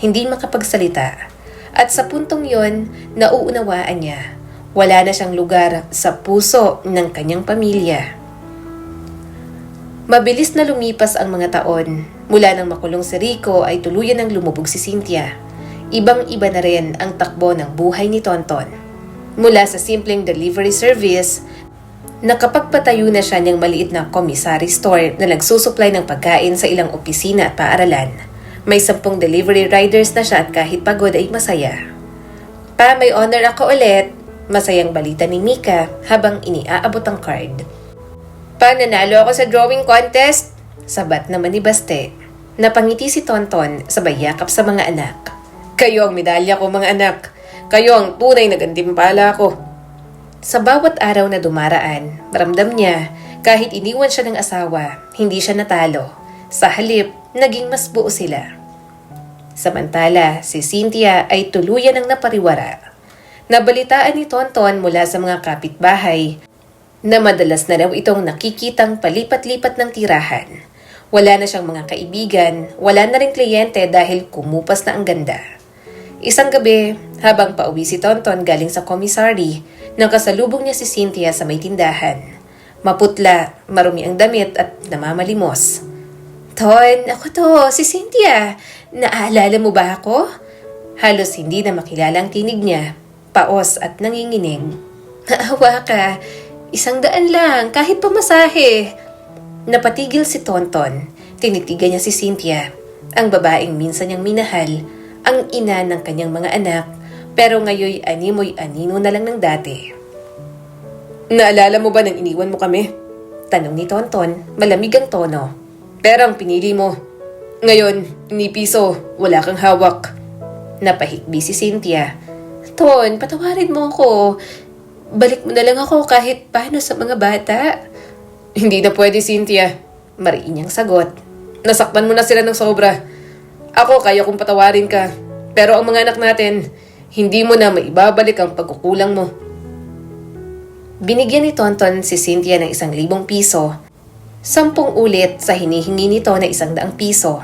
hindi makapagsalita. At sa puntong yon, nauunawaan niya. Wala na siyang lugar sa puso ng kanyang pamilya. Mabilis na lumipas ang mga taon. Mula nang makulong si Rico ay tuluyan ng lumubog si Cynthia. Ibang-iba na rin ang takbo ng buhay ni Tonton. Mula sa simpleng delivery service, nakapagpatayo na siya ng maliit na commissary store na nagsusupply ng pagkain sa ilang opisina at paaralan. May 10 delivery riders na siya at kahit pagod ay masaya. Pa, may honor ako ulit. Masayang balita ni Mika habang iniaabot ang card. Pa, nanalo ako sa drawing contest. Sabat naman ni Baste. Napangiti si Tonton sabay yakap sa mga anak. Kayo ang medalya ko, mga anak. Kayo ang tunay na gantimpala ko. Sa bawat araw na dumaraan, ramdam niya kahit iniwan siya ng asawa, hindi siya natalo. Sa halip, naging mas buo sila. Samantala, si Cynthia ay tuluyan ng napariwara. Nabalitaan ni Tonton mula sa mga kapitbahay na madalas na raw itong nakikitang palipat-lipat ng tirahan. Wala na siyang mga kaibigan, wala na ring kliyente dahil kumupas na ang ganda. Isang gabi, habang pauwi si Tonton galing sa commissary, nakasalubong niya si Cynthia sa may tindahan. Maputla, marumi ang damit at namamalimos. Ton, ako to, si Cynthia. Naalala mo ba ako? Halos hindi na makilala ang tinig niya. Paos at nanginginig. Naawa ka. 100 lang, kahit pamasahe. Napatigil si Tonton. Tinitigan niya si Cynthia. Ang babaeng minsan niyang minahal. Ang ina ng kanyang mga anak. Pero ngayoy animoy anino na lang ng dati. Naalala mo ba nang iniwan mo kami? Tanong ni Tonton, malamig ang tono. Perang pinili mo. Ngayon, ni piso, wala kang hawak. Napahikbi si Cynthia. Ton, patawarin mo ako. Balik mo na lang ako kahit paano sa mga bata. Hindi na pwede, Cynthia. Mariin niyang sagot. Nasaktan mo na sila ng sobra. Ako, kaya kong patawarin ka. Pero ang mga anak natin, hindi mo na maibabalik ang pagkukulang mo. Binigyan ni Tonton si Cynthia ng 1,000 piso, 10 ulit sa hinihingi nito na 100 piso.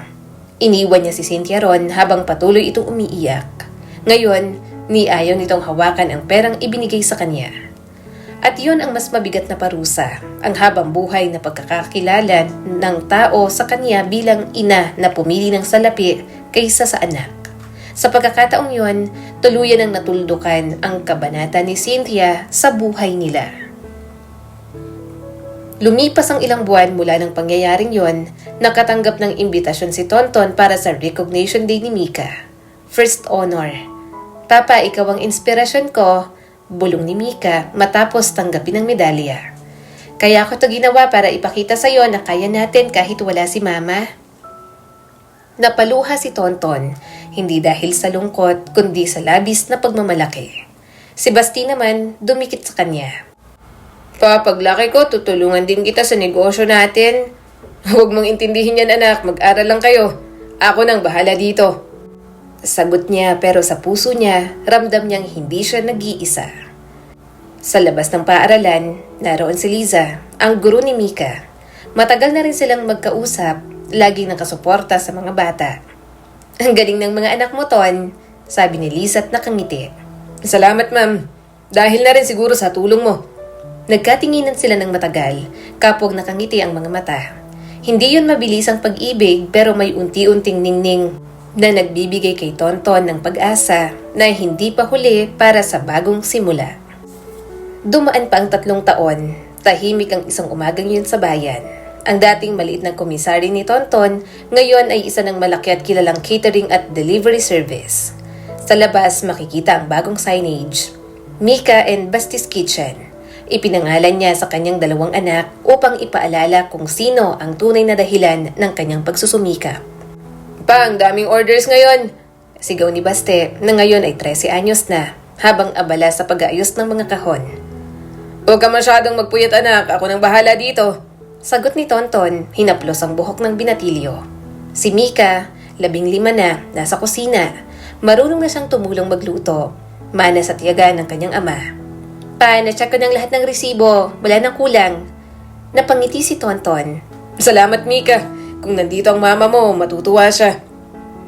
Iniwan niya si Cynthia ron habang patuloy itong umiiyak. Ngayon, ayaw nitong hawakan ang perang ibinigay sa kanya. At yun ang mas mabigat na parusa, ang habang buhay na pagkakakilala ng tao sa kanya bilang ina na pumili ng salapi kaysa sa anak. Sa pagkakataong yun, tuluyan ang natuldukan ang kabanata ni Cynthia sa buhay nila. Lumipas ang ilang buwan mula ng pangyayaring yon, nakatanggap ng imbitasyon si Tonton para sa Recognition Day ni Mika. First honor. Papa, ikaw ang inspirasyon ko, bulong ni Mika matapos tanggapin ang medalya. Kaya ako ito ginawa para ipakita sa iyo na kaya natin kahit wala si Mama. Napaluha si Tonton, hindi dahil sa lungkot kundi sa labis na pagmamalaki. Si Basti naman dumikit sa kanya. Pa, paglaki ko, tutulungan din kita sa negosyo natin. Huwag mong intindihin yan anak, mag-aral lang kayo. Ako nang bahala dito. Sagot niya pero sa puso niya, ramdam niyang hindi siya nag-iisa. Sa labas ng paaralan, naroon si Liza, ang guro ni Mika. Matagal na rin silang magkausap, laging nakasuporta sa mga bata. Ang galing ng mga anak mo, Ton, sabi ni Liza at nakangiti. Salamat ma'am, dahil na rin siguro sa tulong mo. Nagkatinginan sila ng matagal, kapag nakangiti ang mga mata. Hindi yun mabilis ang pag-ibig pero may unti-unting ningning na nagbibigay kay Tonton ng pag-asa na hindi pa huli para sa bagong simula. Dumaan pa ang 3 taon, tahimik ang isang umagang yun sa bayan. Ang dating maliit na komisari ni Tonton, ngayon ay isa ng malaki at kilalang catering at delivery service. Sa labas makikita ang bagong signage, Mika and Basti's Kitchen. Ipinangalan niya sa kanyang 2 anak upang ipaalala kung sino ang tunay na dahilan ng kanyang pagsusumika. Pa, ang daming orders ngayon. Sigaw ni Baste na ngayon ay 13 anyos na, habang abala sa pag-aayos ng mga kahon. Huwag ka masyadong magpuyat anak, ako nang bahala dito. Sagot ni Tonton, hinaplos ang buhok ng binatilyo. Si Mika, 15 na, nasa kusina. Marunong na siyang tumulong magluto. Manas at tiyaga ng kanyang ama. Pa, na-check ko ng lahat ng resibo. Wala nang kulang. Napangiti si Tonton. Salamat Mika. Kung nandito ang mama mo, matutuwa siya.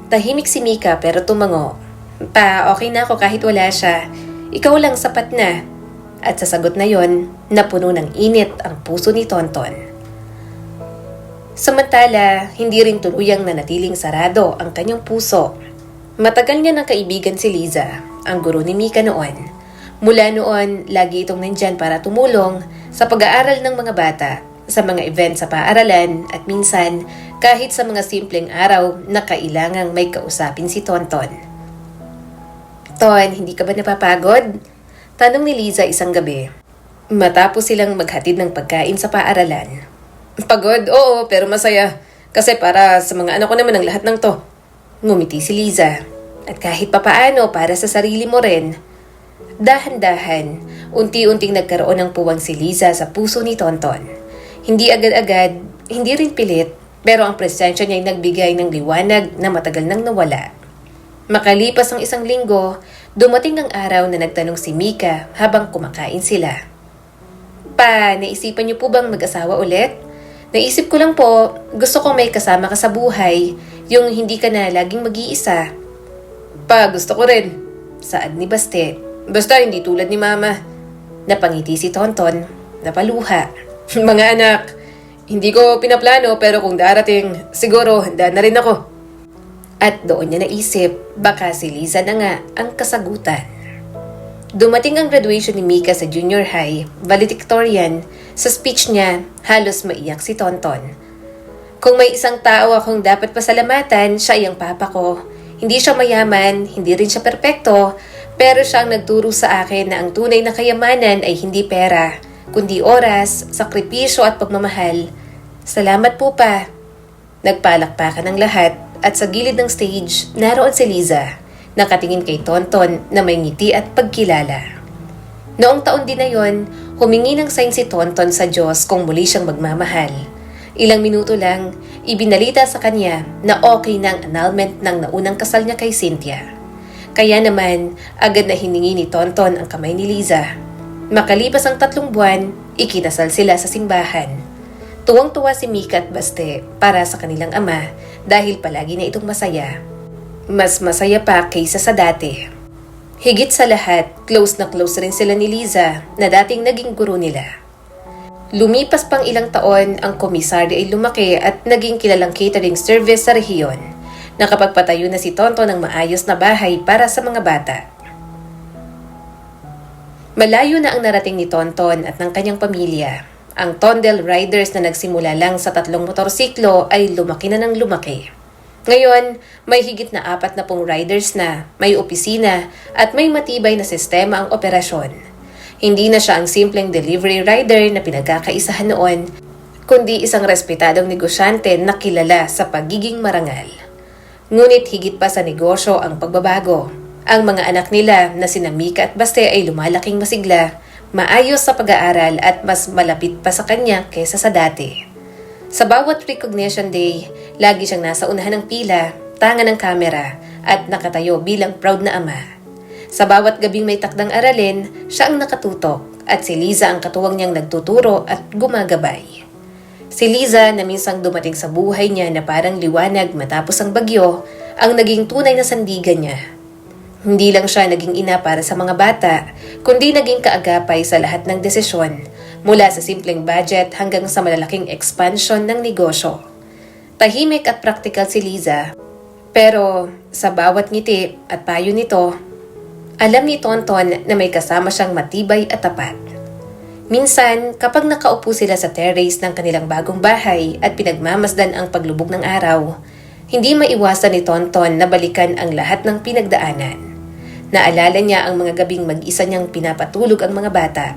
Tahimik si Mika pero tumango. Pa, okay na ako kahit wala siya. Ikaw lang sapat na. At sa sagot na yon, napuno ng init ang puso ni Tonton. Samantala, hindi rin tuluyang nanatiling sarado ang kanyang puso. Matagal niya ng kaibigan si Liza, ang guro ni Mika noon. Mula noon, lagi itong nandyan para tumulong sa pag-aaral ng mga bata, sa mga event sa paaralan at minsan kahit sa mga simpleng araw na kailangang may kausapin si Tonton. Ton, hindi ka ba napapagod? Tanong ni Liza isang gabi. Matapos silang maghatid ng pagkain sa paaralan. Pagod, oo, pero masaya. Kasi para sa mga anak ko naman ang lahat ng to. Ngumiti si Liza. At kahit papaano para sa sarili mo rin. Dahan-dahan, unti-unting nagkaroon ng puwang si Liza sa puso ni Tonton. Hindi agad-agad, hindi rin pilit, pero ang presensya niya ay nagbigay ng liwanag na matagal nang nawala. Makalipas ang 1 linggo, dumating ang araw na nagtanong si Mika habang kumakain sila. Pa, naisipan niyo po bang mag-asawa ulit? Naisip ko lang po, gusto ko may kasama ka sa buhay, yung hindi ka na laging mag-iisa. Pa, gusto ko rin. Saad ni Baste. Basta hindi tulad ni Mama. Napangiti si Tonton, napaluha. Mga anak, hindi ko pinaplano pero kung darating, siguro handa na rin ako. At doon niya naisip, baka si Liza na nga ang kasagutan. Dumating ang graduation ni Mika sa junior high, valedictorian. Sa speech niya, halos maiyak si Tonton. Kung may isang tao akong dapat pasalamatan, siya ay ang papa ko. Hindi siya mayaman, hindi rin siya perpekto, pero siya ang nagturo sa akin na ang tunay na kayamanan ay hindi pera, kundi oras, sakripisyo at pagmamahal. Salamat po pa. Nagpalakpakan ng lahat at sa gilid ng stage, naroon si Liza, nakatingin kay Tonton na may ngiti at pagkilala. Noong taon din na yon, humingi ng sign si Tonton sa Diyos kung muli siyang magmamahal. Ilang minuto lang, ibinalita sa kanya na okay na ang annulment ng naunang kasal niya kay Cynthia. Kaya naman, agad na hiningi ni Tonton ang kamay ni Liza. Makalipas ang 3 buwan, ikinasal sila sa simbahan. Tuwang-tuwa si Mika at Baste para sa kanilang ama dahil palagi na itong masaya. Mas masaya pa kaysa sa dati. Higit sa lahat, close na close rin sila ni Liza na dating naging guro nila. Lumipas pang ilang taon, ang komisaryo ay lumaki at naging kilalang catering service sa rehiyon. Nakapagpatayo na si Tonton ng maayos na bahay para sa mga bata. Malayo na ang narating ni Tonton at ng kanyang pamilya. Ang Tondel Riders na nagsimula lang sa 3 motorsiklo ay lumaki na ng lumaki. Ngayon, may higit na 40 riders na, may opisina at may matibay na sistema ang operasyon. Hindi na siya ang simpleng delivery rider na pinagkakaisahan noon, kundi isang respetadong negosyante na kilala sa pagiging marangal. Ngunit higit pa sa negosyo ang pagbabago. Ang mga anak nila na sina Mika at Baste ay lumalaking masigla, maayos sa pag-aaral at mas malapit pa sa kanya kaysa sa dati. Sa bawat recognition day, lagi siyang nasa unahan ng pila, tanga ng kamera at nakatayo bilang proud na ama. Sa bawat gabing may takdang aralin, siya ang nakatutok at si Liza ang katuwang niyang nagtuturo at gumagabay. Si Liza na minsang dumating sa buhay niya na parang liwanag matapos ang bagyo, ang naging tunay na sandigan niya. Hindi lang siya naging ina para sa mga bata, kundi naging kaagapay sa lahat ng desisyon, mula sa simpleng budget hanggang sa malalaking expansion ng negosyo. Tahimik at praktikal si Liza, pero sa bawat ngiti at payo nito, alam ni Tonton na may kasama siyang matibay at tapat. Minsan, kapag nakaupo sila sa terrace ng kanilang bagong bahay at pinagmamasdan ang paglubog ng araw, hindi maiwasan ni Tonton na balikan ang lahat ng pinagdaanan. Naalala niya ang mga gabing mag-isa niyang pinapatulog ang mga bata,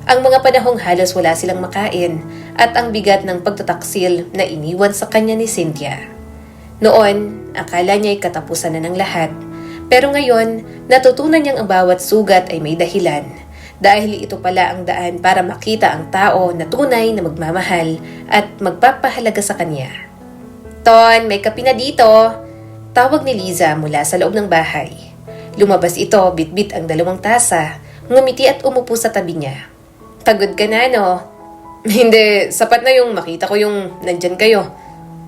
ang mga panahong halos wala silang makain, at ang bigat ng pagtataksil na iniwan sa kanya ni Cynthia. Noon, akala niya ay katapusan na ng lahat, pero ngayon, natutunan niyang ang bawat sugat ay may dahilan, dahil ito pala ang daan para makita ang tao na tunay na magmamahal at magpapahalaga sa kanya. "Ton, may kape na dito," tawag ni Liza mula sa loob ng bahay. Lumabas ito, bitbit ang 2 tasa, ngumiti at umupo sa tabi niya. "Pagod ka na, no?" "Hindi, sapat na yung makita ko yung nandyan kayo."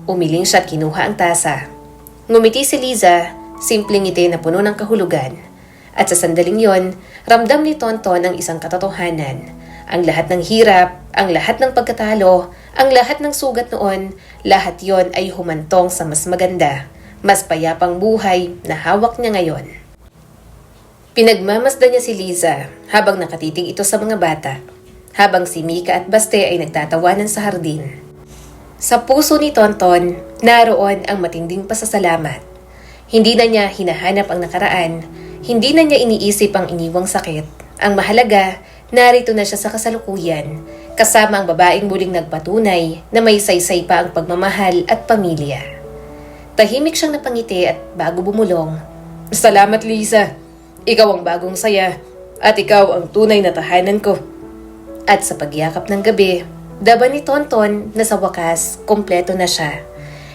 Umiling siya at kinuha ang tasa. Ngumiti si Liza, simpleng ngiti na puno ng kahulugan. At sa sandaling yon, ramdam ni Tonton ang isang katotohanan. Ang lahat ng hirap, ang lahat ng pagkatalo, ang lahat ng sugat noon, lahat yon ay humantong sa mas maganda, mas payapang buhay na hawak niya ngayon. Pinagmamasdan niya si Liza habang nakatitig ito sa mga bata, habang si Mika at Baste ay nagtatawanan sa hardin. Sa puso ni Tonton, naroon ang matinding pasasalamat. Hindi na niya hinahanap ang nakaraan, hindi na niya iniisip ang iniwang sakit. Ang mahalaga, narito na siya sa kasalukuyan, kasama ang babaeng muling nagpatunay na may saysay pa ang pagmamahal at pamilya. Tahimik siyang napangiti at bago bumulong, "Salamat, Liza. Ikaw ang bagong saya at ikaw ang tunay na tahanan ko." At sa pagyakap ng gabi, daba ni Tonton na sa wakas, kompleto na siya.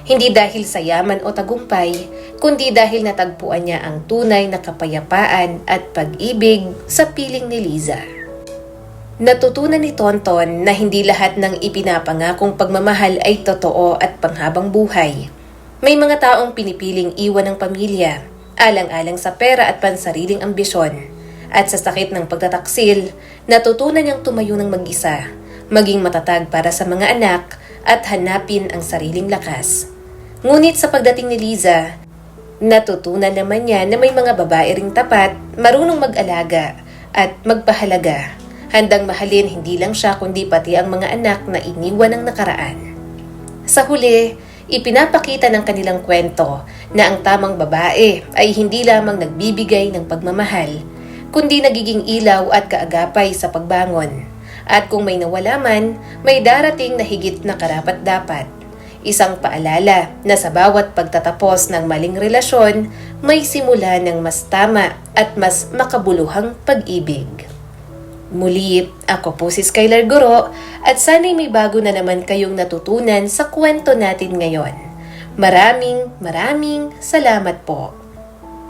Hindi dahil sa yaman o tagumpay, kundi dahil natagpuan niya ang tunay na kapayapaan at pag-ibig sa piling ni Liza. Natutunan ni Tonton na hindi lahat ng ipinapangakong pagmamahal ay totoo at panghabang buhay. May mga taong pinipiling iwan ng pamilya, alang-alang sa pera at pansariling ambisyon. At sa sakit ng pagtataksil, natutunan niyang tumayo ng mag-isa, maging matatag para sa mga anak at hanapin ang sariling lakas. Ngunit sa pagdating ni Liza, natutunan naman niya na may mga babae ring tapat, marunong mag-alaga at magpahalaga. Handang mahalin hindi lang siya kundi pati ang mga anak na iniwan ng nakaraan. Sa huli, ipinapakita ng kanilang kwento na ang tamang babae ay hindi lamang nagbibigay ng pagmamahal, kundi nagiging ilaw at kaagapay sa pagbangon. At kung may nawala man, may darating na higit na karapat-dapat. Isang paalala na sa bawat pagtatapos ng maling relasyon, may simula ng mas tama at mas makabuluhang pag-ibig. Muli, ako po si Skylar Guro at sana'y may bago na naman kayong natutunan sa kwento natin ngayon. Maraming salamat po.